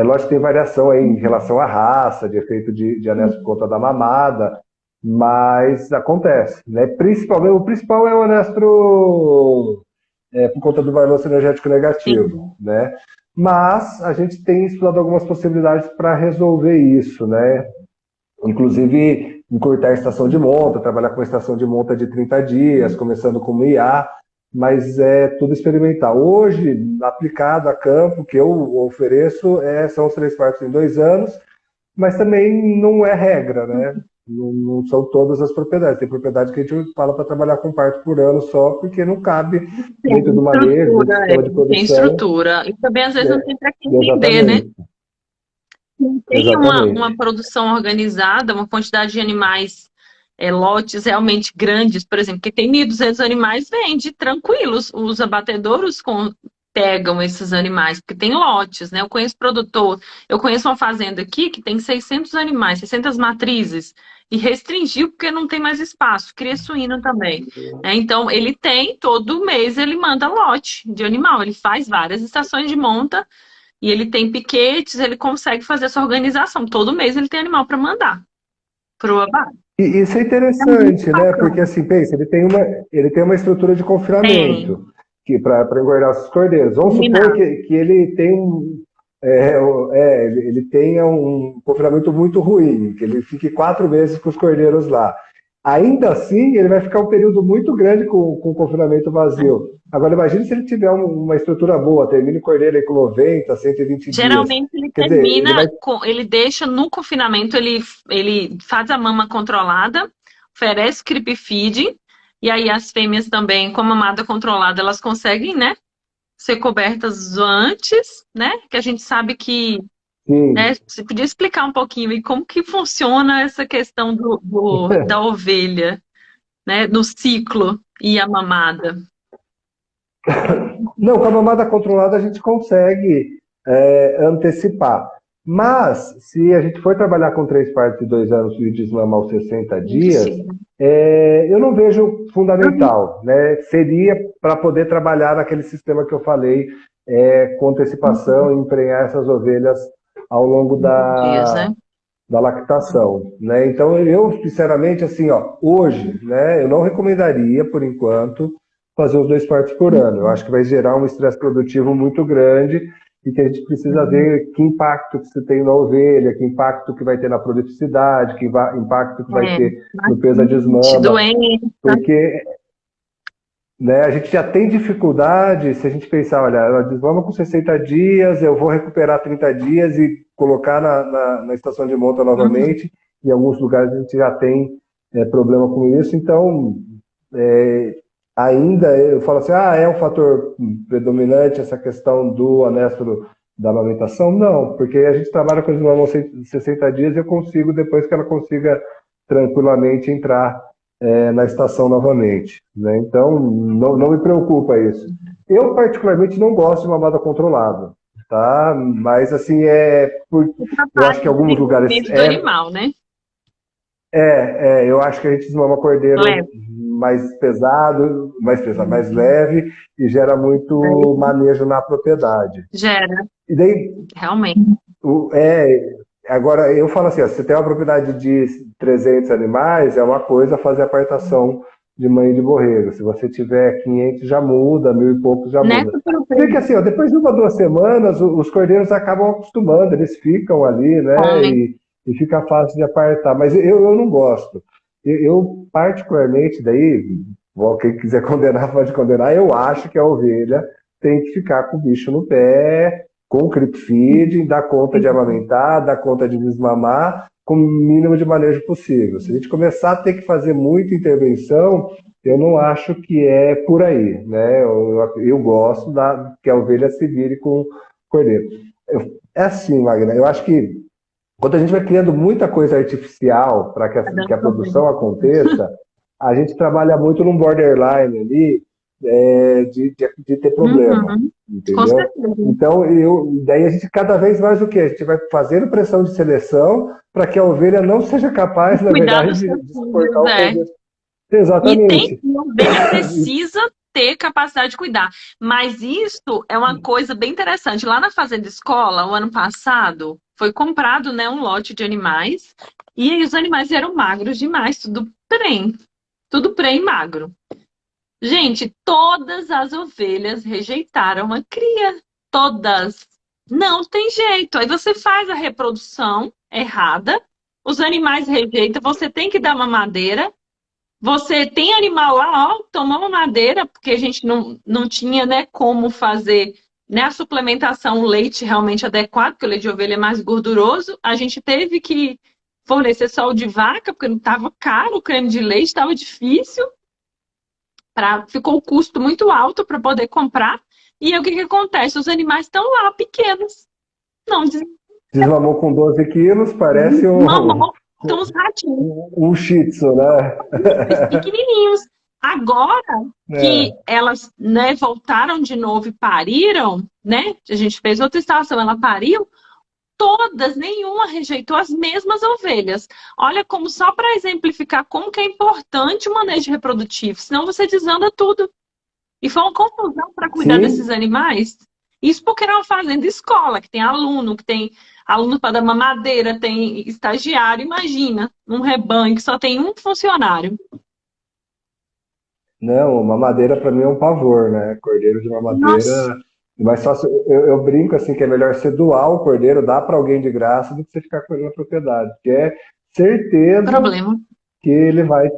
Lógico que tem variação aí em relação à raça, de efeito de anestro por conta da mamada, mas acontece, né? Principalmente, o principal é o anestro por conta do balanço energético negativo, Sim. né? Mas a gente tem explorado algumas possibilidades para resolver isso, né? Inclusive encurtar a estação de monta, trabalhar com a estação de monta de 30 dias, começando com o IA, mas é tudo experimental. Hoje, aplicado a campo, que eu ofereço, são os 3 partos em 2 anos, mas também não é regra, né? Não são todas as propriedades. Tem propriedade que a gente fala para trabalhar com parto por ano só, porque não cabe dentro Tem do manejo, dentro do estrutura, sistema de não tem produção. estrutura. E também, às vezes, não Né? tem para quem vender, né? Exatamente, Não tem uma exatamente. produção organizada, uma quantidade de animais, lotes realmente grandes, por exemplo, que tem 1.200 animais, vende tranquilos. Os abatedouros pegam esses animais, porque tem lotes, né? Eu conheço produtor, eu conheço uma fazenda aqui que tem 600 animais, 600 matrizes, e restringiu porque não tem mais espaço, cria suíno também, né? Então, ele tem, todo mês ele manda lote de animal, ele faz várias estações de monta, e ele tem piquetes, ele consegue fazer essa organização. Todo mês ele tem animal para mandar pro abate. E isso é É muito interessante, né? Porque bacana. assim, pensa, ele tem uma estrutura de Tem. confinamento que para engordar os cordeiros. Vamos supor Terminar. que ele tem ele tenha um confinamento muito ruim, que ele fique 4 meses com os cordeiros lá. Ainda assim, ele vai ficar um período muito grande com o confinamento vazio. Agora, imagine se ele tiver uma estrutura boa, termine o cordeiro aí com 90, 120 dias. Geralmente ele Quer dizer, ele vai. termina, ele deixa no confinamento, ele faz a mama controlada, oferece creep feeding, e aí as fêmeas também, com a mamada controlada, elas conseguem, né, ser cobertas antes, né, que a gente sabe que, né, Sim. você podia explicar um pouquinho aí como que funciona essa questão da ovelha, né, no ciclo e a mamada. Não, com a mamada controlada a gente consegue antecipar. Mas, se a gente for trabalhar com 3 partos e 2 anos e desmamar aos 60 Muito dias, cedo. eu não vejo fundamental. Né? Seria para poder trabalhar naquele sistema que eu falei, com antecipação e emprenhar essas ovelhas ao longo Dias, né? da lactação. Né? Então, eu, sinceramente, assim, ó, hoje, né, eu não recomendaria, por enquanto, fazer os 2 partos por ano. Eu acho que vai gerar um estresse produtivo muito grande e que a gente precisa ver que impacto que você tem na ovelha, que impacto que vai ter na produtividade, impacto que vai É, ter no peso da bastante desmama, doença. porque, né, a gente já tem dificuldade, se a gente pensar, olha, ela desmama com 60 dias, eu vou recuperar 30 dias e colocar na estação de monta Uhum. novamente. Em alguns lugares a gente já tem problema com isso, então é, ainda eu falo assim, é um fator predominante essa questão do anestro da amamentação? Não, porque a gente trabalha com desmama 60 dias e eu consigo, depois que ela consiga tranquilamente entrar na estação novamente. Né? Então, não me preocupa isso. Eu, particularmente, não gosto de mamada controlada, tá? Mas, assim, O eu trabalho acho que em de alguns lugares desenvolvimento do animal, né? eu acho que a gente desmama cordeiro Leve, mais pesado, mais leve e gera muito manejo na propriedade. gera, E daí, realmente. o- é, agora eu falo assim, ó, se você tem uma propriedade de 300 animais, é uma coisa fazer a apartação de manhã de borrego. Se você tiver 500 já muda, 1.000 e poucos já muda. Nessa eu Sei que assim, ó, depois de 1, 2 semanas, os cordeiros acabam acostumando, eles ficam ali, né? comem. E fica fácil de apartar. Mas eu não gosto. Eu, particularmente, daí, quem quiser condenar, pode condenar, eu acho que a ovelha tem que ficar com o bicho no pé, com o creep feeding, dar conta de amamentar, dar conta de desmamar, com o mínimo de manejo possível. Se a gente começar a ter que fazer muita intervenção, eu não acho que é por aí, né? Eu gosto que a ovelha se vire com o cordeiro. É assim, Magna, eu acho que quando a gente vai criando muita coisa artificial para Tá que dando a problema. produção aconteça, a gente trabalha muito num borderline ali de ter problema, Uhum. Com entendeu? certeza. Então, daí a gente cada vez mais o quê? A gente vai fazendo pressão de seleção para que a ovelha não seja capaz, na Cuidar verdade, dos seus de suportar filhos, o é. peso. E tem, Exatamente. a ovelha precisa ter capacidade de cuidar. Mas isso é uma coisa bem interessante. Lá na Fazenda Escola, o ano passado, foi comprado, né, um lote de animais. E aí os animais eram magros demais, tudo prem. Tudo prem magro. Gente, todas as ovelhas rejeitaram a cria. Todas. Não tem jeito. Aí você faz a reprodução errada, os animais rejeitam, você tem que dar mamadeira. Você tem animal lá, ó, toma mamadeira, porque a gente não tinha, né, como fazer, né, a suplementação, o leite realmente adequado, porque o leite de ovelha é mais gorduroso. A gente teve que fornecer só o de vaca, porque não estava caro, o creme de leite estava difícil. Ficou o custo muito alto para poder comprar. E aí, o que que acontece? Os animais estão lá, pequenos. Não Desmamou com 12 quilos, parece desmamou, são os ratinhos, um shih tzu, né? pequenininhos. Agora que É. elas, né, voltaram de novo e pariram, né? A gente fez outra estação, ela pariu. Todas, nenhuma rejeitou as mesmas ovelhas. Olha como só para exemplificar como que é importante o manejo reprodutivo, senão você desanda tudo. E foi uma confusão para cuidar desses Sim, animais. Isso porque era uma fazenda escola, que tem aluno para dar mamadeira, tem estagiário. Imagina, um rebanho que só tem um funcionário. não, mamadeira para mim é um pavor, né? Cordeiro de Nossa, mamadeira. Mas só eu brinco assim que é melhor você doar o cordeiro, dar para alguém de graça, do que você ficar com ele na propriedade. Porque é certeza problema. que ele vai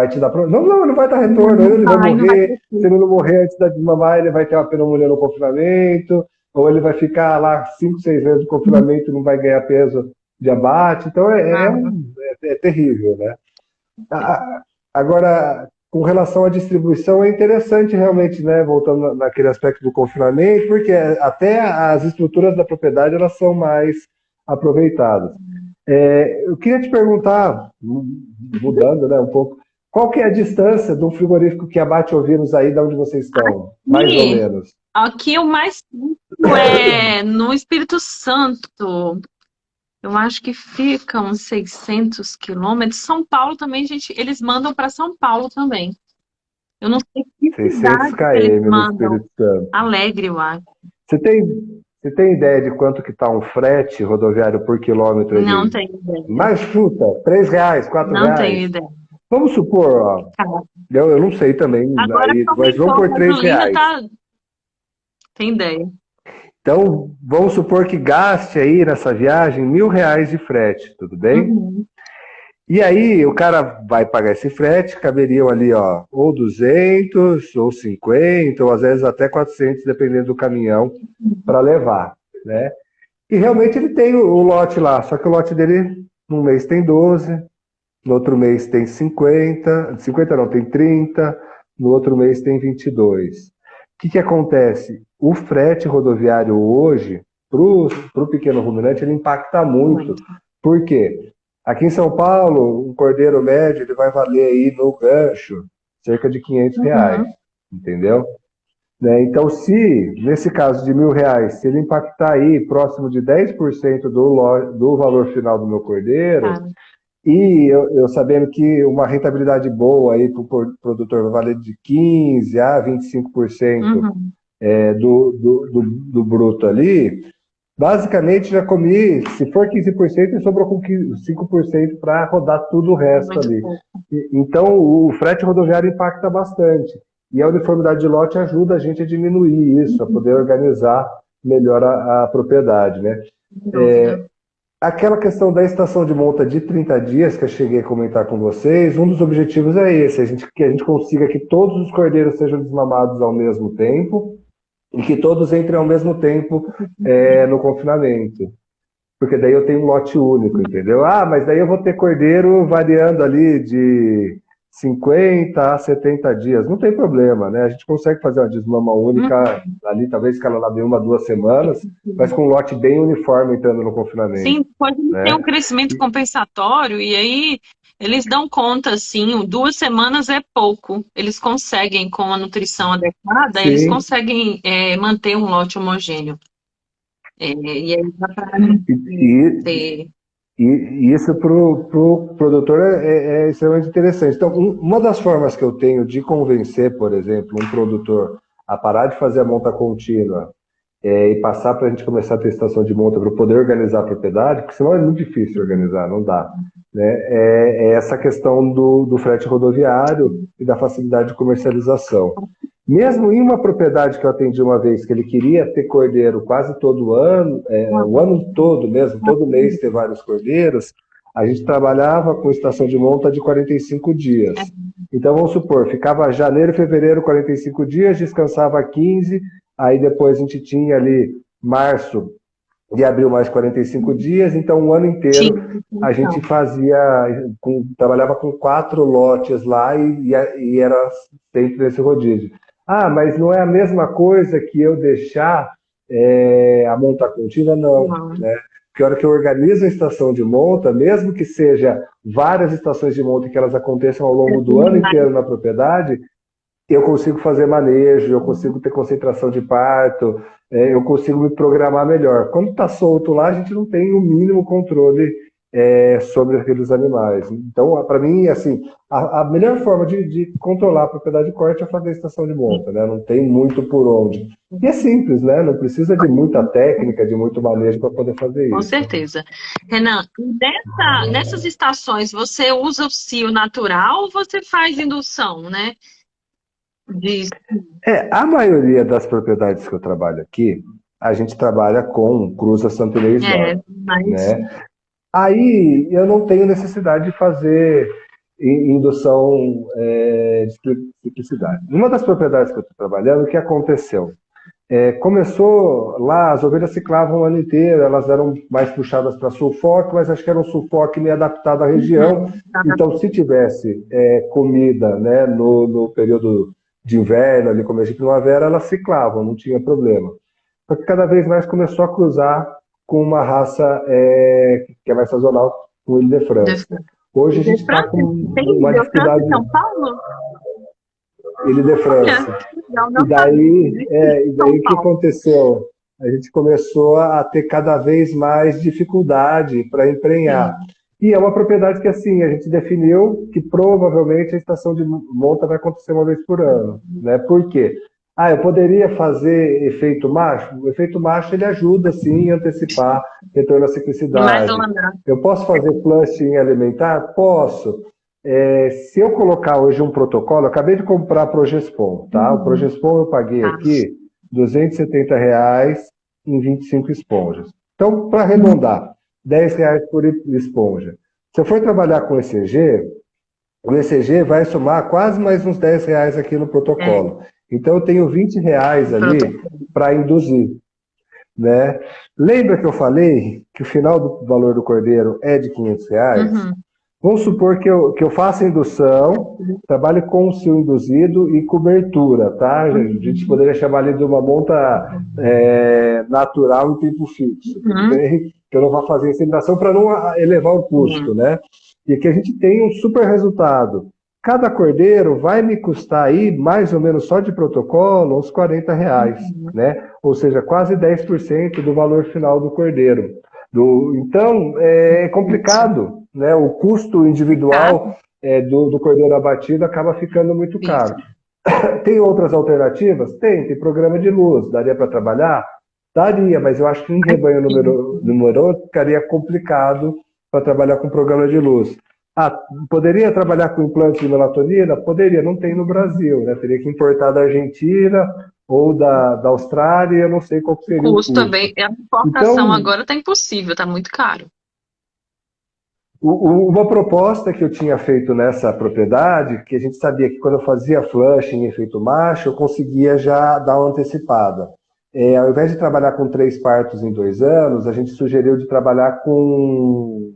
te dar problema. Não, não, ele vai dar retorno, Não ele vai vai, não vai morrer. Se crescer. ele não morrer antes de mamar, ele vai ter uma pneumonia no confinamento, ou ele vai ficar lá 5, 6 vezes no confinamento e não vai ganhar peso de abate. Então Não. é terrível, né? Agora, com relação à distribuição, é interessante realmente, né? Voltando naquele aspecto do confinamento, porque até as estruturas da propriedade elas são mais aproveitadas. Eu queria te perguntar, mudando, né, um pouco, qual que é a distância de um frigorífico que abate ovinos aí da onde vocês estão? Mais ou E menos. aqui o mais perto é no Espírito Santo. Eu acho que fica uns 600 quilômetros. São Paulo também, gente, eles mandam para São Paulo também. Eu não sei que 600 cidade que eles km no mandam. Espírito Santo. Alegre, eu acho. Você tem, você tem ideia de quanto que está um frete rodoviário por quilômetro Não ali? tenho ideia. Mais chuta, R$ 3, quatro Não tenho reais. ideia. Vamos supor, ó, Cara, eu não sei também, agora que aí, mas vamos aumentou a por três gasolina, reais. tá. Tem ideia. Então, vamos supor que gaste aí nessa viagem R$ 1.000 de frete, tudo bem? Uhum. E aí o cara vai pagar esse frete, caberiam ali, ó, ou 200, ou 50, ou às vezes até 400, dependendo do caminhão, para levar, né? E realmente ele tem o lote lá, só que o lote dele, num mês tem 12, no outro mês tem 50, 50 não, tem 30, no outro mês tem 22. O que acontece? O frete rodoviário hoje, para o pequeno ruminante, ele impacta muito. Muito. Por quê? Aqui em São Paulo, um cordeiro médio ele vai valer aí no gancho cerca de R$ 500, Uhum. entendeu? Né? Então, se nesse caso de R$ 1.000, se ele impactar aí próximo de 10% do valor final do meu cordeiro, Cara. e eu sabendo que uma rentabilidade boa aí para o produtor vai valer de 15% a 25% Uhum. do bruto ali, Basicamente, já comi, se for 15%, sobrou com 5% para rodar tudo o resto Muito ali. pouco. Então, o frete rodoviário impacta bastante. E a uniformidade de lote ajuda a gente a diminuir isso, a poder organizar melhor a propriedade, né? Sem dúvida. Aquela questão da estação de monta de 30 dias que eu cheguei a comentar com vocês, um dos objetivos é esse, que a gente consiga que todos os cordeiros sejam desmamados ao mesmo tempo e que todos entrem ao mesmo tempo no confinamento. Porque daí eu tenho um lote único, entendeu? Ah, mas daí eu vou ter cordeiro variando ali de 50 a 70 dias. Não tem problema, né? A gente consegue fazer uma desmama única ali, talvez escalonada em 1, 2 semanas, mas com um lote bem uniforme entrando no confinamento, Sim, pode ter um né? crescimento compensatório e aí eles dão conta, assim, 2 semanas é pouco. Eles conseguem, com a nutrição adequada, eles Sim, conseguem manter um lote homogêneo. E aí dá para e, ter. e isso para o produtor é extremamente interessante. Então, uma das formas que eu tenho de convencer, por exemplo, um produtor a parar de fazer a monta contínua e passar para a gente começar a ter estação de monta para poder organizar a propriedade, porque senão é muito difícil organizar, não dá. Né? É essa questão do frete rodoviário e da facilidade de comercialização. Mesmo em uma propriedade que eu atendi uma vez, que ele queria ter cordeiro quase todo ano, o ano todo mesmo, todo mês ter vários cordeiros, a gente trabalhava com estação de monta de 45 dias. Então, vamos supor, ficava janeiro, fevereiro, 45 dias, descansava 15, aí depois a gente tinha ali março e abril mais 45 dias, então um ano Sim, inteiro a gente então. fazia, trabalhava com 4 lotes lá e era sempre nesse rodízio. Ah, mas não é a mesma coisa que eu deixar a monta contínua? Não, Não. né? Porque a hora que eu organizo a estação de monta, mesmo que seja várias estações de monta que elas aconteçam ao longo do ano inteiro na propriedade, eu consigo fazer manejo, eu consigo ter concentração de parto, eu consigo me programar melhor. Quando está solto lá, a gente não tem o mínimo controle sobre aqueles animais. Então, para mim, assim, a melhor forma de controlar a propriedade de corte é fazer a estação de monta, né? Não tem muito por onde. E é simples, né? Não precisa de muita técnica, de muito manejo para poder fazer Com isso. certeza. Renan, nessas estações, você usa o cio natural ou você faz indução, né? De, A maioria das propriedades que eu trabalho aqui, a gente trabalha com cruza Santo Inês Nord, mas né? Aí eu não tenho necessidade de fazer indução de ciclicidade. Numa das propriedades que eu estou trabalhando, o que aconteceu? Começou lá, as ovelhas ciclavam o ano inteiro, elas eram mais puxadas para sulfoque, mas acho que era um sulfoque meio adaptado à região. Então, se tivesse comida, né, no período de inverno, ali começo de primavera, elas ciclavam, não tinha problema. Só que cada vez mais começou a cruzar com uma raça que é mais sazonal, com o Ile de France. Hoje a gente está com tem uma de França dificuldade, em São Paulo? Ile de France. Olha, legal, E não sabia. daí, São o que Paulo. aconteceu? A gente começou a ter cada vez mais dificuldade para emprenhar. Sim. E é uma propriedade que, assim, a gente definiu que provavelmente a estação de monta vai acontecer uma vez por ano. Né? Por quê? Ah, eu poderia fazer efeito macho? O efeito macho ele ajuda, sim, a antecipar retorno à E mais ciclicidade. lembrar. Eu posso fazer flushing alimentar? Posso. Se eu colocar hoje um protocolo, eu acabei de comprar a Progespon, tá? O Progespon eu paguei Tá. aqui R$ 270 em 25 esponjas. Então, para arredondar, R$ 10 por esponja. Se eu for trabalhar com ECG, o ECG vai somar quase mais uns R$ 10 aqui no É, protocolo. Então, eu tenho R$ 20 ali protocolo. para induzir, né? Lembra que eu falei que o final do valor do cordeiro é de R$ 500? Uhum. Vamos supor que eu faça indução, trabalhe com o cio induzido e cobertura, tá? A gente poderia chamar ali de uma monta natural em tempo fixo, tudo Uhum. bem? Que eu não vá fazer inseminação para não elevar o custo, Sim. né? E que a gente tenha um super resultado. Cada cordeiro vai me custar aí, mais ou menos só de protocolo, uns R$ 40, né? Ou seja, quase 10% do valor final do cordeiro. Então, é complicado, né? O custo Tá? individual do cordeiro abatido acaba ficando muito Isso. caro. Tem outras alternativas? Tem programa de luz, daria para trabalhar? Daria, mas eu acho que em rebanho numeroso ficaria complicado para trabalhar com programa de luz. Ah, poderia trabalhar com implante de melatonina? Poderia, não tem no Brasil, né? Teria que importar da Argentina ou da Austrália, eu não sei qual que O seria o custo custo. também, a importação Então, agora tá impossível, tá muito caro. uma proposta que eu tinha feito nessa propriedade, que a gente sabia que quando eu fazia flushing em efeito macho, eu conseguia já dar uma antecipada. Ao invés de trabalhar com 3 partos em 2 anos, a gente sugeriu de trabalhar com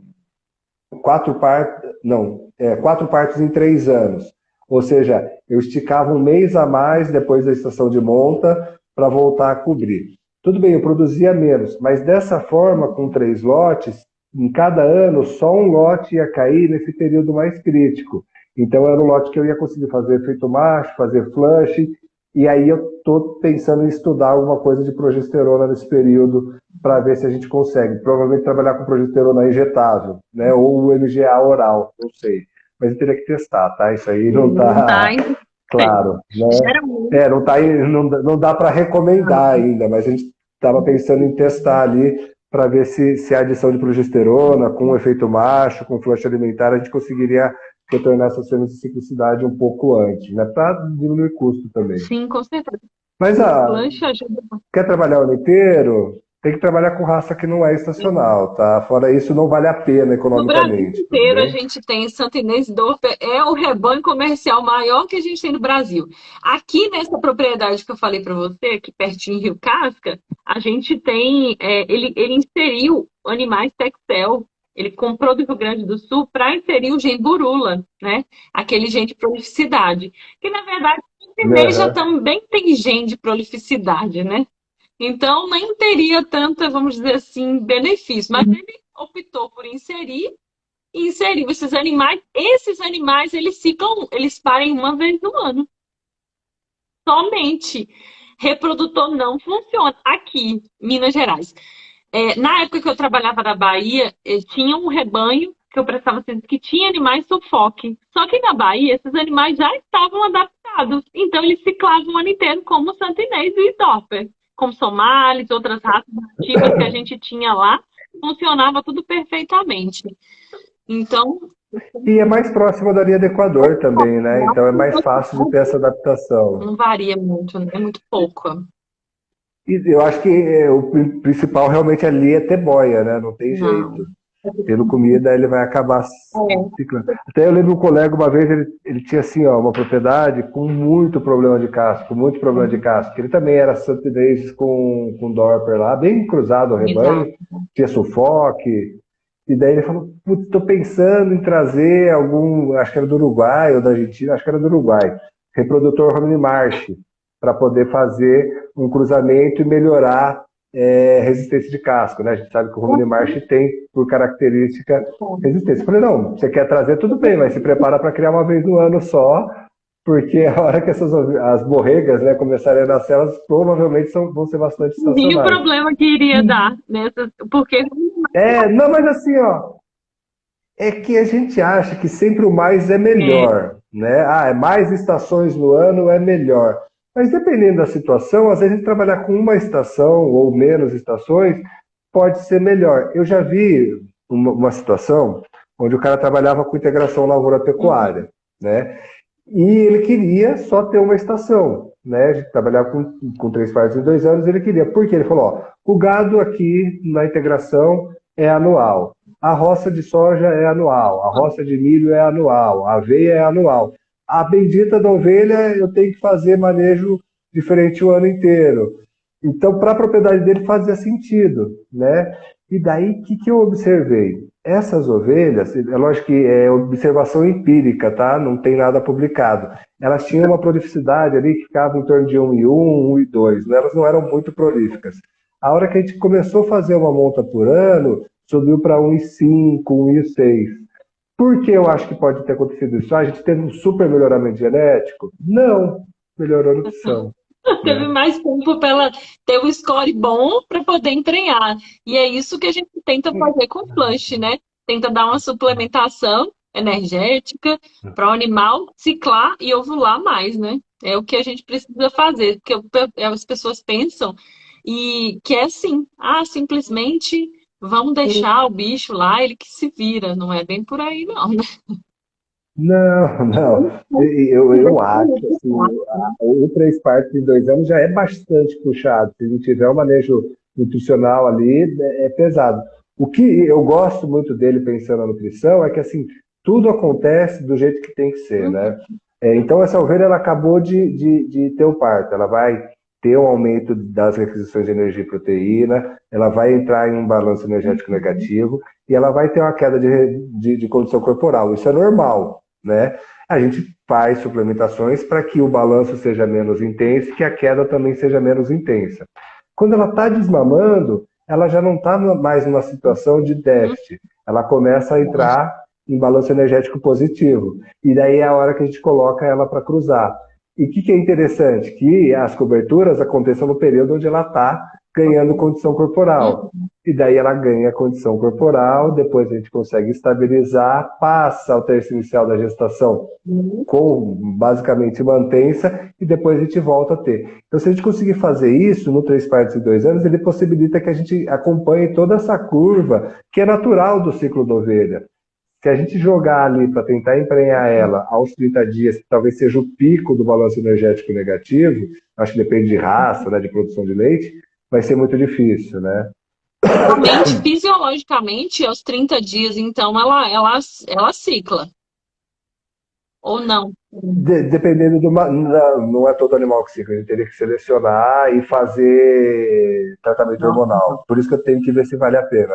4 partos, não, 4 partos em 3 anos. Ou seja, eu esticava um mês a mais depois da estação de monta para voltar a cobrir. Tudo bem, eu produzia menos, mas dessa forma, com 3 lotes, em cada ano, só um lote ia cair nesse período mais crítico. Então, era um lote que eu ia conseguir fazer efeito macho, fazer flush, e aí eu estou pensando em estudar alguma coisa de progesterona nesse período para ver se a gente consegue. Provavelmente trabalhar com progesterona injetável, né? Ou o MGA oral, não sei. Mas eu teria que testar, tá? Isso aí não Não tá está em... claro, né? Geralmente, Não, tá, não dá para recomendar ainda, mas a gente estava pensando em testar ali para ver se a adição de progesterona, com o efeito macho, com fluxo alimentar, a gente conseguiria retornar essa ciclicidade um pouco antes, né? Para diminuir custo também. sim, com certeza. Mas O flush ajuda. quer trabalhar o ano inteiro? Tem que trabalhar com raça que não é estacional, tá? Fora isso, não vale a pena No Brasil economicamente, tudo inteiro a bem? gente tem Santa Inês Dorper, é o rebanho comercial maior que a gente tem no Brasil. Aqui nessa propriedade que eu falei para você, aqui pertinho em Rio Casca, a gente tem, ele inseriu animais Texel, ele comprou do Rio Grande do Sul para inserir o gene burula, né? Aquele gene de prolificidade. Que na verdade Santa Inês já Aham. também tem gene de prolificidade, né? Então, nem teria tanta, vamos dizer assim, benefício. Mas ele optou por inserir e inseriu esses animais. Esses animais, eles parem uma vez no ano. Somente. Reprodutor não funciona. Aqui, Minas Gerais. Na época que eu trabalhava na Bahia, tinha um rebanho que eu prestava serviço que tinha animais sufoque. Só que na Bahia, esses animais já estavam adaptados. Então, eles ciclavam o ano inteiro, como o santinês e o Doppler. Como somalis, outras raças nativas que a gente tinha lá, funcionava tudo perfeitamente. Então, E é mais próximo da linha do Equador também, né? Então é mais fácil de ter essa adaptação. não varia muito, né? É muito pouco. E eu acho que o principal realmente ali é ter boia, né? Não tem Não. jeito. Tendo comida, ele vai acabar ciclando. Até eu lembro um colega uma vez, ele tinha assim, ó, uma propriedade com muito problema de casco, muito problema de casco. Ele também era santinês com Dorper lá, bem cruzado o rebanho, Exato. tinha sufoque. E daí ele falou, putz, estou pensando em trazer algum, acho que era do Uruguai ou da Argentina, acho que era do Uruguai, reprodutor Romney Marsh, para poder fazer um cruzamento e melhorar resistência de casco, né? A gente sabe que o Romney Marsh tem por característica resistência. Eu falei, não, você quer trazer, tudo bem, mas se prepara para criar uma vez no ano só, porque a hora que as borregas, né, começarem a nascer, elas provavelmente vão ser bastante E o estacionais. problema que iria dar nessas, porque Não, mas assim, ó, é que a gente acha que sempre o mais é é, melhor, né? Ah, mais estações no ano é melhor. Mas dependendo da situação, às vezes trabalhar com uma estação ou menos estações pode ser melhor. Eu já vi uma situação onde o cara trabalhava com integração lavoura-pecuária, né? E ele queria só ter uma estação, né? De trabalhar com 3 partos em 2 anos, ele queria. Porque ele falou, ó, o gado aqui na integração é anual. A roça de soja é anual, a roça de milho é anual, a aveia é anual. A bendita da ovelha eu tenho que fazer manejo diferente o ano inteiro. Então, para a propriedade dele fazia sentido, né? E daí, o que eu observei? Essas ovelhas, é lógico que é observação empírica, tá? Não tem nada publicado. Elas tinham uma prolificidade ali que ficava em torno de 1,1, 1,2, né? Elas não eram muito prolíficas. A hora que a gente começou a fazer uma monta por ano, subiu para 1,5, 1,6. Por que eu acho que pode ter acontecido isso? A gente teve um super melhoramento genético? Não, melhorou a nutrição, teve né? mais tempo para ela ter um score bom para poder entrenhar. E é isso que a gente tenta fazer com o flush, né? Tenta dar uma suplementação energética para o animal ciclar e ovular mais, né? É o que a gente precisa fazer, porque as pessoas pensam. e que é assim, simplesmente vamos deixar o bicho lá, ele que se vira, não é bem por aí não, né? Não, não. Eu acho, assim, o 3 partos em 2 anos já é bastante puxado. Se não tiver um manejo nutricional ali, é pesado. O que eu gosto muito dele pensando na nutrição é que, assim, tudo acontece do jeito que tem que ser, né? Então, essa ovelha, ela acabou de ter o parto. Ela vai ter um aumento das requisições de energia e proteína, ela vai entrar em um balanço energético negativo e ela vai ter uma queda de condição corporal. Isso é normal, né? A gente faz suplementações para que o balanço seja menos intenso e que a queda também seja menos intensa. Quando ela está desmamando, ela já não está mais numa situação de déficit. Ela começa a entrar em balanço energético positivo. E daí é a hora que a gente coloca ela para cruzar. E o que é interessante? Que as coberturas aconteçam no período onde ela está ganhando condição corporal. E daí ela ganha condição corporal, depois a gente consegue estabilizar, passa ao terço inicial da gestação com basicamente mantém-se e depois a gente volta a ter. Então, se a gente conseguir fazer isso no 3 partos em 2 anos, ele possibilita que a gente acompanhe toda essa curva que é natural do ciclo da ovelha. Se a gente jogar ali para tentar emprenhar ela aos 30 dias, que talvez seja o pico do balanço energético negativo, acho que depende de raça, né, de produção de leite, vai ser muito difícil, né? Realmente, fisiologicamente, aos 30 dias, então, ela cicla. Ou não? Dependendo do. Não é todo animal que cicla, a gente teria que selecionar e fazer tratamento hormonal. Por isso que eu tenho que ver se vale a pena.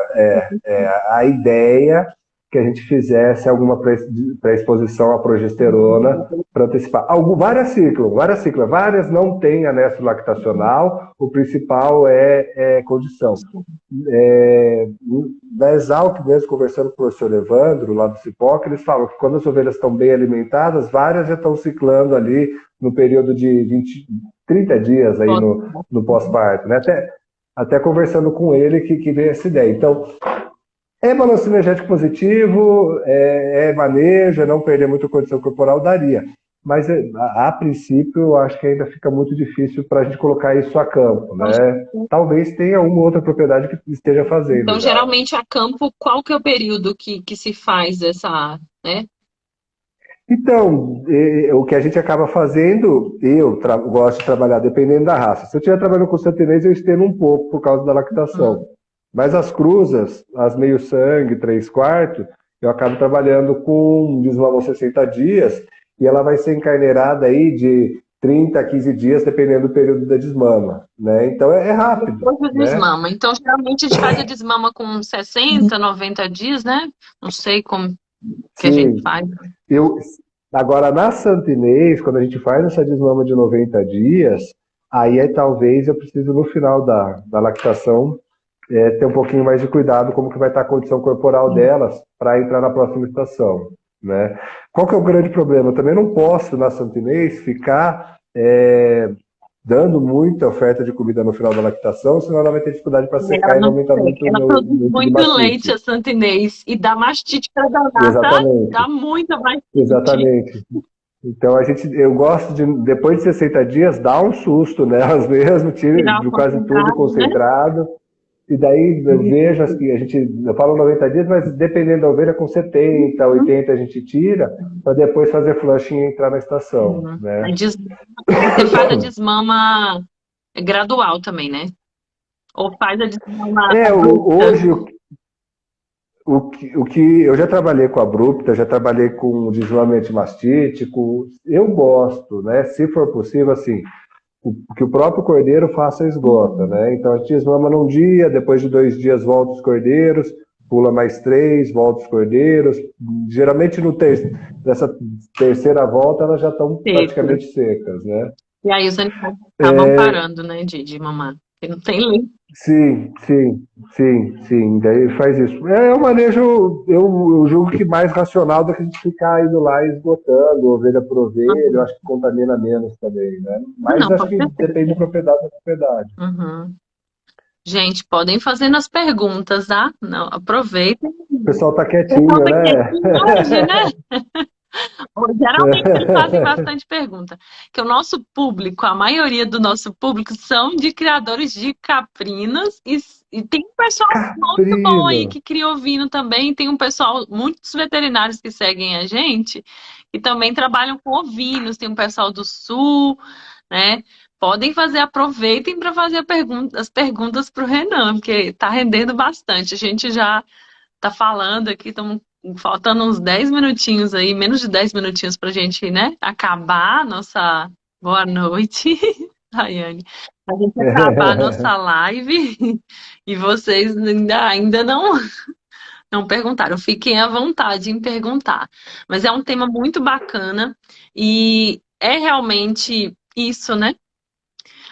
A ideia que a gente fizesse alguma pré-exposição à progesterona para antecipar. Várias ciclas, várias não têm anexo lactacional, o principal é condição. Da Exalc mesmo, conversando com o professor Evandro, lá do Cipoc, eles falam que quando as ovelhas estão bem alimentadas, várias já estão ciclando ali no período de 30 dias aí no pós-parto, né? Até conversando com ele que veio essa ideia. Então, é balanço energético positivo, é manejo, é não perder muito a condição corporal, daria. Mas, a princípio, eu acho que ainda fica muito difícil para a gente colocar isso a campo, né? Talvez tenha uma outra propriedade que esteja fazendo. Então, já. geralmente, a campo, qual que é o período que se faz essa, né? Então, o que a gente acaba fazendo, eu gosto de trabalhar dependendo da raça. Se eu estiver trabalhando com santinês, eu estendo um pouco por causa da lactação. Mas as cruzas, as meio sangue, 3 quartos, eu acabo trabalhando com desmama aos 60 dias e ela vai ser encarneirada aí de 30 a 15 dias, dependendo do período da desmama, né? Então é rápido. Depois da desmama. Então, geralmente, a gente faz a desmama com 60, 90 dias, né? Não sei como que a gente faz. Agora, na santinês, quando a gente faz essa desmama de 90 dias, aí talvez eu preciso, no final da lactação, ter um pouquinho mais de cuidado como que vai estar a condição corporal delas para entrar na próxima estação, né? Qual que é o grande problema? Eu também não posso, na santinês, ficar dando muita oferta de comida no final da lactação, senão ela vai ter dificuldade para secar e não aumentar muito ela produz muito leite, a santinês, e dá mastite para danar, Exatamente. Dá muita mastite. Exatamente. Então eu gosto de, depois de 60 dias, dar um susto nelas mesmo, tiro quase tudo concentrado. Né? E daí eu vejo assim, eu falo 90 dias, mas dependendo da ovelha, com 70, 80 a gente tira, para depois fazer flushing e entrar na estação. Né? Você faz a desmama gradual também, né? Ou faz a desmama. Hoje o que eu já trabalhei com abrupta, já trabalhei com desmame antimastítico, eu gosto, né? Se for possível, assim, que o próprio cordeiro faça a esgota, né? Então a gente desmama num dia, depois de 2 dias volta os cordeiros, pula mais 3, volta os cordeiros. Geralmente nessa terceira volta elas já estão praticamente secas, né? E aí os animais acabam parando, né, de mamar, porque não tem leite. Sim, daí faz isso. É um manejo, eu julgo que mais racional do que a gente ficar indo lá esgotando, ovelha por ovelha, eu acho que contamina menos também, né? Mas acho que depende de propriedade da propriedade. Gente, podem fazer nas perguntas, tá? Não, aproveitem. O pessoal tá quietinho, né? Hoje, né? Geralmente eles fazem bastante pergunta. Que o nosso público, a maioria do nosso público, são de criadores de caprinos e tem um pessoal muito bom aí Caprino. que cria ovino também. Tem um pessoal, muitos veterinários que seguem a gente e também trabalham com ovinos. Tem um pessoal do sul, né? Podem fazer, aproveitem para fazer as perguntas para o Renan, porque está rendendo bastante. A gente já tá falando aqui, estamos faltando uns 10 minutinhos aí, menos de 10 minutinhos pra gente, né, acabar a nossa boa noite, Rayane. A gente acabar a nossa live e vocês ainda não perguntaram. Fiquem à vontade em perguntar. Mas é um tema muito bacana e é realmente isso, né?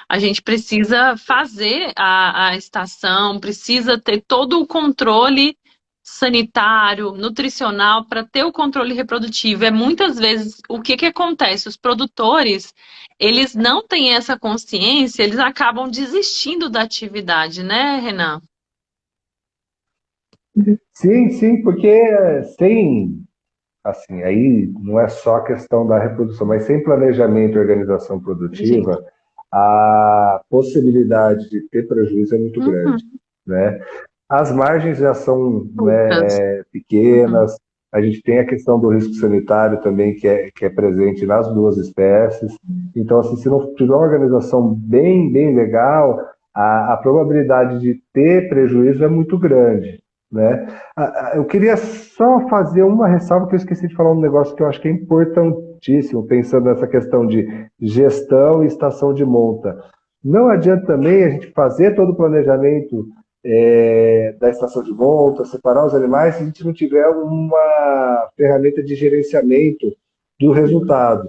A gente precisa fazer a estação, precisa ter todo o controle sanitário, nutricional, para ter o controle reprodutivo. É muitas vezes o que acontece? Os produtores, eles não têm essa consciência, eles acabam desistindo da atividade, né, Renan? Sim, sim, porque sem, assim, aí não é só a questão da reprodução, mas sem planejamento e organização Gente. produtiva, a possibilidade de ter prejuízo é muito grande, Uhum. né? As margens já são, Lucas. né, Uhum. pequenas, a gente tem a questão do risco sanitário também, que é presente nas duas espécies. Então, assim, se não tiver uma organização bem, bem legal, a probabilidade de ter prejuízo é muito grande, né? Eu queria só fazer uma ressalva, que eu esqueci de falar um negócio que eu acho que é importantíssimo, pensando nessa questão de gestão e estação de monta. Não adianta também a gente fazer todo o planejamento da estação de monta, separar os animais, se a gente não tiver uma ferramenta de gerenciamento do resultado,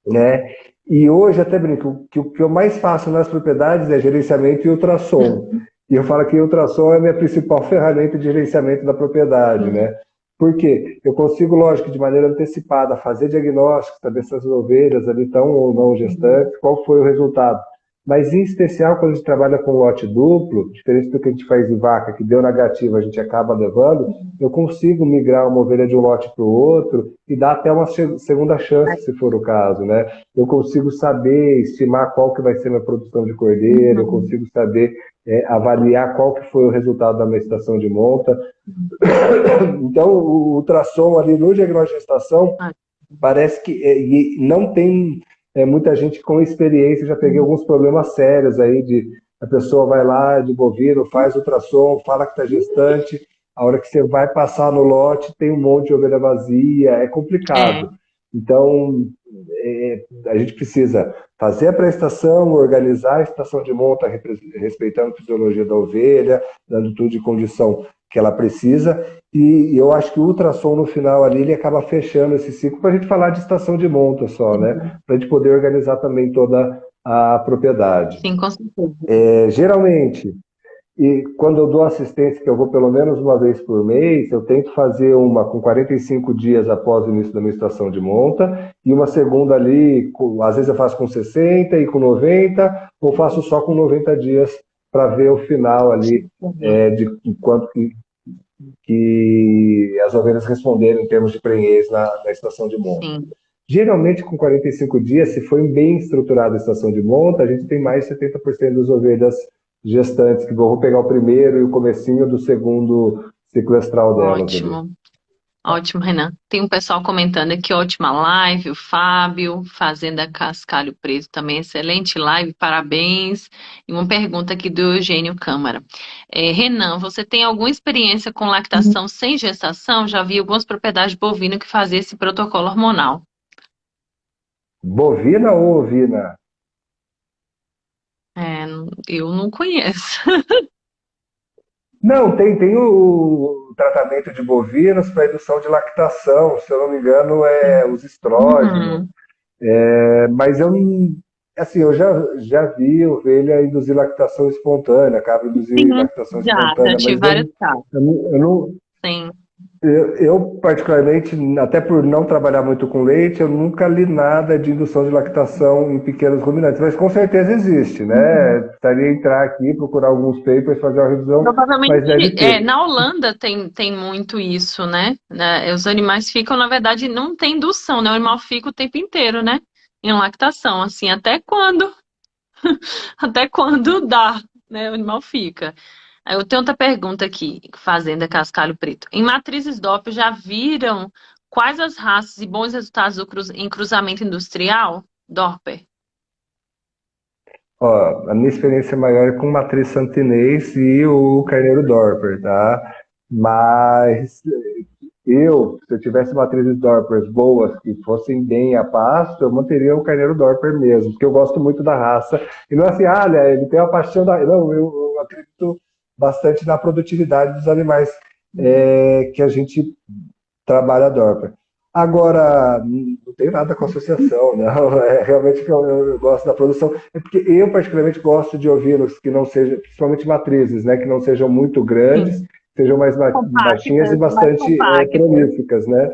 né? E hoje até brinco que o que eu mais faço nas propriedades é gerenciamento e ultrassom. E eu falo que ultrassom é a minha principal ferramenta de gerenciamento da propriedade, né? Por quê? Eu consigo, lógico, de maneira antecipada, fazer diagnóstico, saber se as ovelhas ali estão ou não gestantes, qual foi o resultado. Mas, em especial, quando a gente trabalha com lote duplo, diferente do que a gente faz em vaca, que deu negativo, a gente acaba levando, eu consigo migrar uma ovelha de um lote para o outro e dar até uma segunda chance, se for o caso, né? Eu consigo saber, estimar qual que vai ser a minha produção de cordeiro, eu Uhum. consigo saber avaliar qual que foi o resultado da minha estação de monta. Então, o ultrassom ali no diagnóstico de estação Ah, parece que não tem muita gente com experiência. Já peguei alguns problemas sérios aí de a pessoa vai lá de bovino, faz ultrassom, fala que está gestante, a hora que você vai passar no lote tem um monte de ovelha vazia, é é, complicado. Então, a gente precisa fazer a prestação, organizar a estação de monta, respeitando a fisiologia da ovelha, dando tudo de condição que ela precisa, e eu acho que o ultrassom no final ali, ele acaba fechando esse ciclo para a gente falar de estação de monta só, né? Para a gente poder organizar também toda a propriedade. sim, com certeza. Geralmente, e quando eu dou assistência, que eu vou pelo menos uma vez por mês, eu tento fazer uma com 45 dias após o início da minha estação de monta, e uma segunda ali, às vezes eu faço com 60 e com 90, ou faço só com 90 dias para ver o final ali de quanto que as ovelhas responderam em termos de prenhez na estação de monta. Sim. Geralmente, com 45 dias, se foi bem estruturada a estação de monta, a gente tem mais de 70% das ovelhas gestantes, que vou pegar o primeiro e o comecinho do segundo ciclo estral delas ali. Ótimo. Ótimo, Renan. Tem um pessoal comentando aqui, ótima live, o Fábio, Fazenda Cascalho Preto também, excelente live, parabéns. E uma pergunta aqui do Eugênio Câmara. Renan, você tem alguma experiência com lactação sem gestação? Já vi algumas propriedades de bovino que fazem esse protocolo hormonal. Bovina ou ovina? É, eu não conheço. Não, tem o tratamento de bovinos para indução de lactação, se eu não me engano, é os estrógenos. Uhum. Mas eu não. Assim, eu já vi ovelha induzir lactação espontânea, cabra induzir Sim, lactação já espontânea, tive mas vários casos. eu não, Sim. Eu, particularmente, até por não trabalhar muito com leite, eu nunca li nada de indução de lactação em pequenos ruminantes, mas com certeza existe, né? Uhum. Precisaria entrar aqui, procurar alguns papers, fazer uma revisão, mas deve Provavelmente, ter. na Holanda tem muito isso, né? Os animais ficam, na verdade, não tem indução, né? O animal fica o tempo inteiro, né? Em lactação, assim, até quando dá, né? O animal fica. Aí eu tenho outra pergunta aqui, Fazenda Cascalho Preto. Em matrizes DOP, já viram quais as raças e bons resultados em cruzamento industrial? Dorper. Ó, a minha experiência maior é com matriz santinês e o carneiro Dorper, tá? Mas se eu tivesse matrizes Dorpers boas, que fossem bem a pasto, eu manteria o carneiro Dorper mesmo, porque eu gosto muito da raça. E não é assim, ah, né, ele tem a paixão da. Não, eu acredito bastante na produtividade dos animais que a gente trabalha Dorper. Agora, não tem nada com associação, não. É realmente que eu gosto da produção. É porque eu, particularmente, gosto de ovinos que não sejam, principalmente matrizes, né? Que não sejam muito grandes, Sim, sejam mais baixinhas e compactas, mais bastante compactas. prolíficas, né?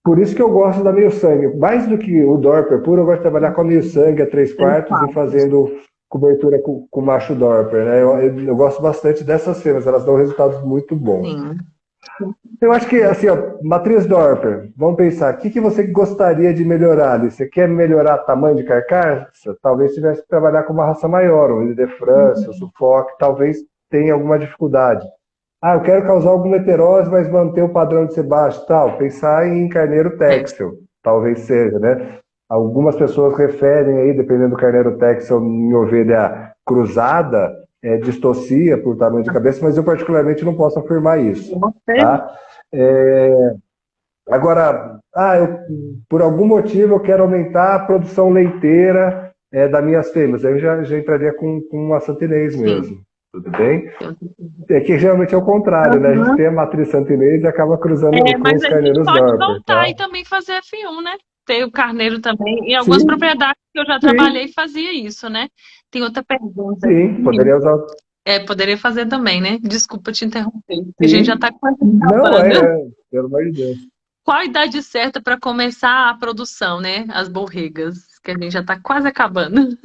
Por isso que eu gosto da meio sangue. Mais do que o Dorper puro, eu gosto de trabalhar com a meio sangue, a três Três quartos e quartos. fazendo cobertura com macho Dorper, né? Eu gosto bastante dessas fêmeas, elas dão resultados muito bons. Sim. Eu acho que, assim, ó, matriz Dorper, vamos pensar, o que que você gostaria de melhorar ali? Você quer melhorar tamanho de carcaça? Talvez tivesse que trabalhar com uma raça maior, um Ile de France, um Suffolk, talvez tenha alguma dificuldade. Ah, eu quero causar alguma heterose, mas manter o padrão de ser baixo, tal. Pensar em carneiro É. Texel, talvez seja, né? Algumas pessoas referem aí, dependendo do carneiro Texel, em ovelha cruzada, distocia por tamanho de cabeça, mas eu particularmente não posso afirmar isso, Você? tá? Agora, por algum motivo eu quero aumentar a produção leiteira das minhas fêmeas, aí eu já entraria com uma santinês Sim. mesmo, tudo bem? É que geralmente é o contrário, né? A gente Aham. tem a matriz santinês e acaba cruzando com Mas os a gente carneiros pode Dorper, voltar tá? e também fazer F1, né? Ter o carneiro também. Em algumas Sim, propriedades que eu já trabalhei sim, fazia isso, né? Tem outra pergunta sim, aqui. poderia usar. Poderia fazer também, né? Desculpa te interromper, porque a gente já está Sim, quase não acabando. pelo amor de Deus. Qual a idade certa para começar a produção, né? As borregas, que a gente já está quase acabando.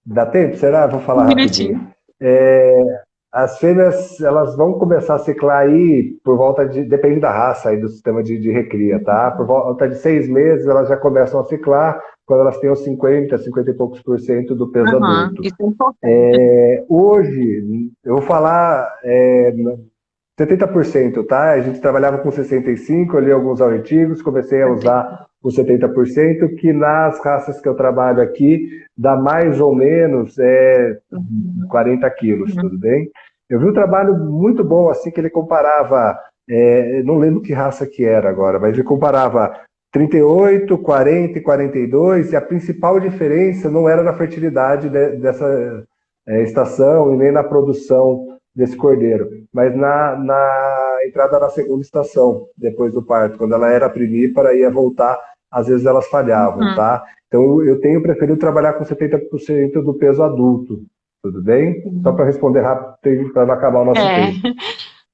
Dá tempo? Será? Vou Um falar rapidinho. minutinho. As fêmeas, elas vão começar a ciclar aí por volta de, depende da raça aí do sistema de recria, tá? Por volta de 6 meses elas já começam a ciclar, quando elas têm os 50 e poucos por cento do peso Aham, adulto. isso é importante. Hoje, eu vou falar 70%, tá? A gente trabalhava com 65%, eu li alguns artigos, comecei a usar o 70%, que nas raças que eu trabalho aqui dá mais ou menos 40 quilos, tudo bem? Eu vi um trabalho muito bom, assim, que ele comparava, não lembro que raça que era agora, mas ele comparava 38, 40 e 42, e a principal diferença não era na fertilidade dessa estação e nem na produção desse cordeiro, mas na entrada na segunda estação, depois do parto, quando ela era primípara e ia voltar, às vezes elas falhavam, Uhum. tá? Então eu tenho preferido trabalhar com 70% do peso adulto, tudo bem? Só para responder rápido, para não acabar o nosso É, tempo.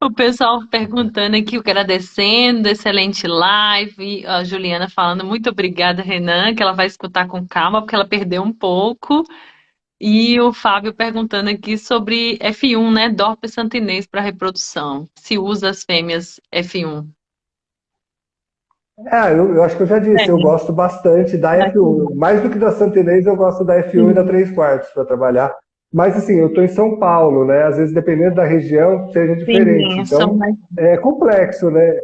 o pessoal perguntando aqui, agradecendo, excelente live. A Juliana falando, muito obrigada, Renan, que ela vai escutar com calma, porque ela perdeu um pouco. E o Fábio perguntando aqui sobre F1, né? Dorpe santinês para reprodução. Se usa as fêmeas F1. Eu acho que eu já disse, eu É, gosto bastante da da F1. F1. Mais do que da Santinês, eu gosto da F1 e da Sim, 3 quartos para trabalhar. Mas assim, eu estou em São Paulo, né? Às vezes, dependendo da região, seja diferente. sim, são Então, mais. é complexo, né?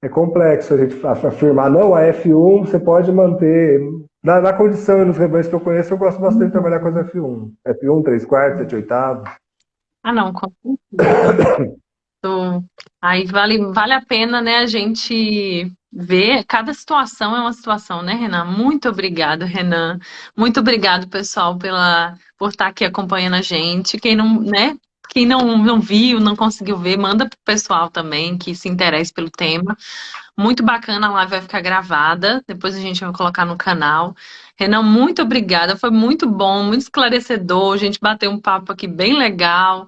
É complexo a gente afirmar, não, a F1 você pode manter. Na condição e nos rebanhos que eu conheço, eu gosto bastante de trabalhar com as F1. F1, 3 quartos, 7 oitavos. Ah, não, com certeza. Aí vale a pena, né, a gente ver. Cada situação é uma situação, né, Renan? Muito obrigado, Renan. Muito obrigado, pessoal, por estar aqui acompanhando a gente. Quem não, né? Quem não viu, não conseguiu ver, manda pro pessoal também que se interesse pelo tema. Muito bacana, a live vai ficar gravada. Depois a gente vai colocar no canal. Renan, muito obrigada. Foi muito bom, muito esclarecedor. A gente bateu um papo aqui bem legal.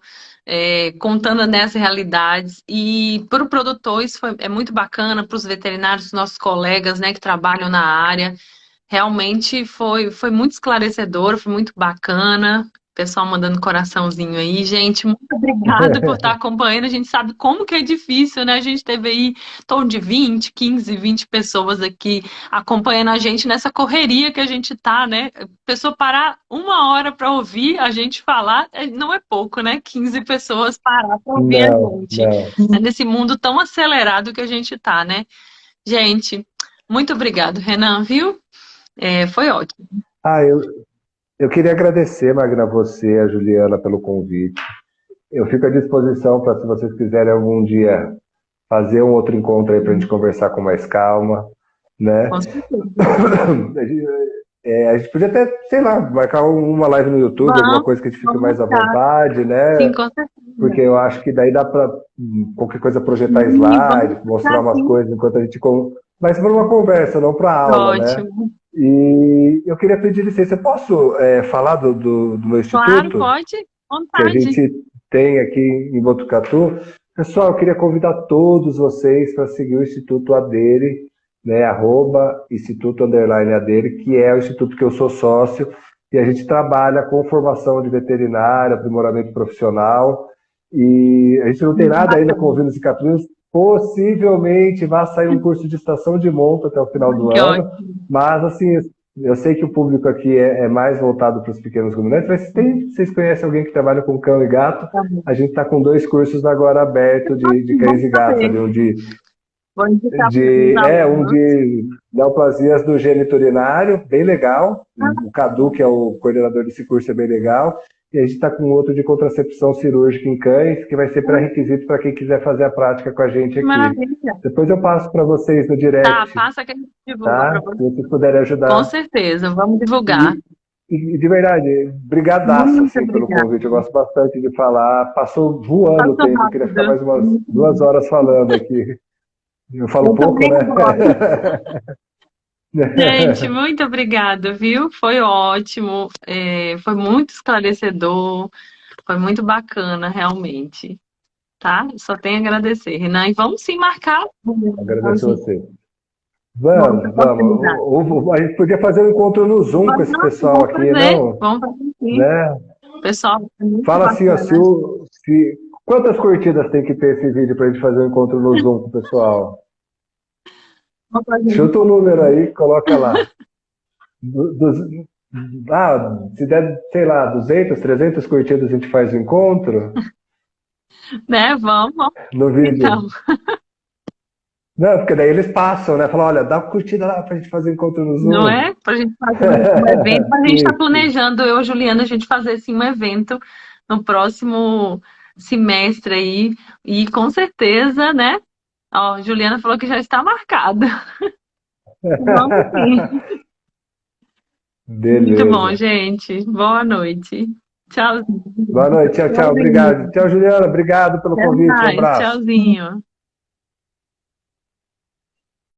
contando nessas realidades. E para o produtor isso é muito bacana, para os veterinários, nossos colegas, né, que trabalham na área. Realmente foi muito esclarecedor, foi muito bacana. Pessoal mandando coraçãozinho aí. Gente, muito obrigada por estar acompanhando. A gente sabe como que é difícil, né? A gente teve aí em torno de 20, 15, 20 pessoas aqui acompanhando a gente nessa correria que a gente tá, né? Pessoa parar uma hora para ouvir a gente falar, não é pouco, né? 15 pessoas parar para ouvir a Não, gente. não. Nesse mundo tão acelerado que a gente tá, né? Gente, muito obrigado, Renan, viu? Foi ótimo. Ah, eu queria agradecer, Magna, você, a Juliana, pelo convite. Eu fico à disposição para, se vocês quiserem algum dia, fazer um outro encontro aí para a gente conversar com mais calma, né? Com certeza. A gente podia até, sei lá, marcar uma live no YouTube, alguma Vamos, coisa que a gente fique vamos mais à marcar. vontade, Sim, né? com certeza. Porque eu acho que daí dá para qualquer coisa projetar Sim, slide, vamos mostrar marcar umas sim. coisas enquanto a gente. Mas para uma conversa, não para aula, né? Ótimo. E eu queria pedir licença, eu posso falar do meu Claro, instituto, pode. que a Vontade. gente tem aqui em Botucatu? Pessoal, eu queria convidar todos vocês para seguir o Instituto Adere, né, Instituto Underline Adere, que é o instituto que eu sou sócio, e a gente trabalha com formação de veterinária, aprimoramento profissional, e a gente não tem Muito nada ainda com bacana. ovinos e caprinos, possivelmente vai sair um curso de estação de monta até o final do Que ano, ótimo. mas assim, eu sei que o público aqui é mais voltado para os pequenos ruminantes, mas vocês conhecem alguém que trabalha com cão e gato? Tá bom. A gente está com 2 cursos agora abertos de cães Vamos e gatos saber. ali, Vou indicar para os meus um alunos. de neoplasias do gênito urinário, bem legal. O Cadu, que é o coordenador desse curso, é bem legal. E a gente está com outro de contracepção cirúrgica em cães, que vai ser pré-requisito para quem quiser fazer a prática com a gente Que aqui. maravilha. Depois eu passo para vocês no Tá, direct, passa que a gente divulga para tá? Se você. vocês puderem Com ajudar. certeza, vamos divulgar. E, e de verdade, brigadaço Muito assim, pelo obrigada. convite. Eu gosto bastante de falar. Passou voando o Passou tempo, eu queria ficar rápido. mais umas 2 horas falando aqui. Eu falo Eu pouco, também né? gosto. Gente, muito obrigada, viu? Foi ótimo, foi muito esclarecedor, foi muito bacana, realmente, tá? Só tenho a agradecer, Renan. E vamos sim marcar. Agradeço a você. Uma outra Vamos, vamos. oportunidade. A gente podia fazer um encontro no Zoom com esse pessoal aqui, não? Vamos fazer sim. Né? Pessoal, é muito Fala assim, ó, bacana. quantas curtidas tem que ter esse vídeo para a gente fazer um encontro no Zoom com o pessoal? Vamos fazer. Chuta o número aí, coloca lá. Du- dos- se der, sei lá, 200, 300 curtidas, a gente faz o encontro Né? Vamos, no vídeo. então. Não, porque daí eles passam, né? Falam, olha, dá uma curtida lá pra gente fazer encontro no Não Zoom. é? Pra gente fazer um evento. A gente está Isso. planejando, eu e a Juliana, a gente fazer assim, um evento no próximo semestre aí. E com certeza, né? Ó, Juliana falou que já está marcada. Vamos sim. Muito bom, Beleza. gente. Boa noite. Tchau. Boa noite, tchau, tchau. Tchauzinho. Obrigado. Tchau, Juliana. Obrigado pelo Até convite. Um mais. abraço. Tchauzinho.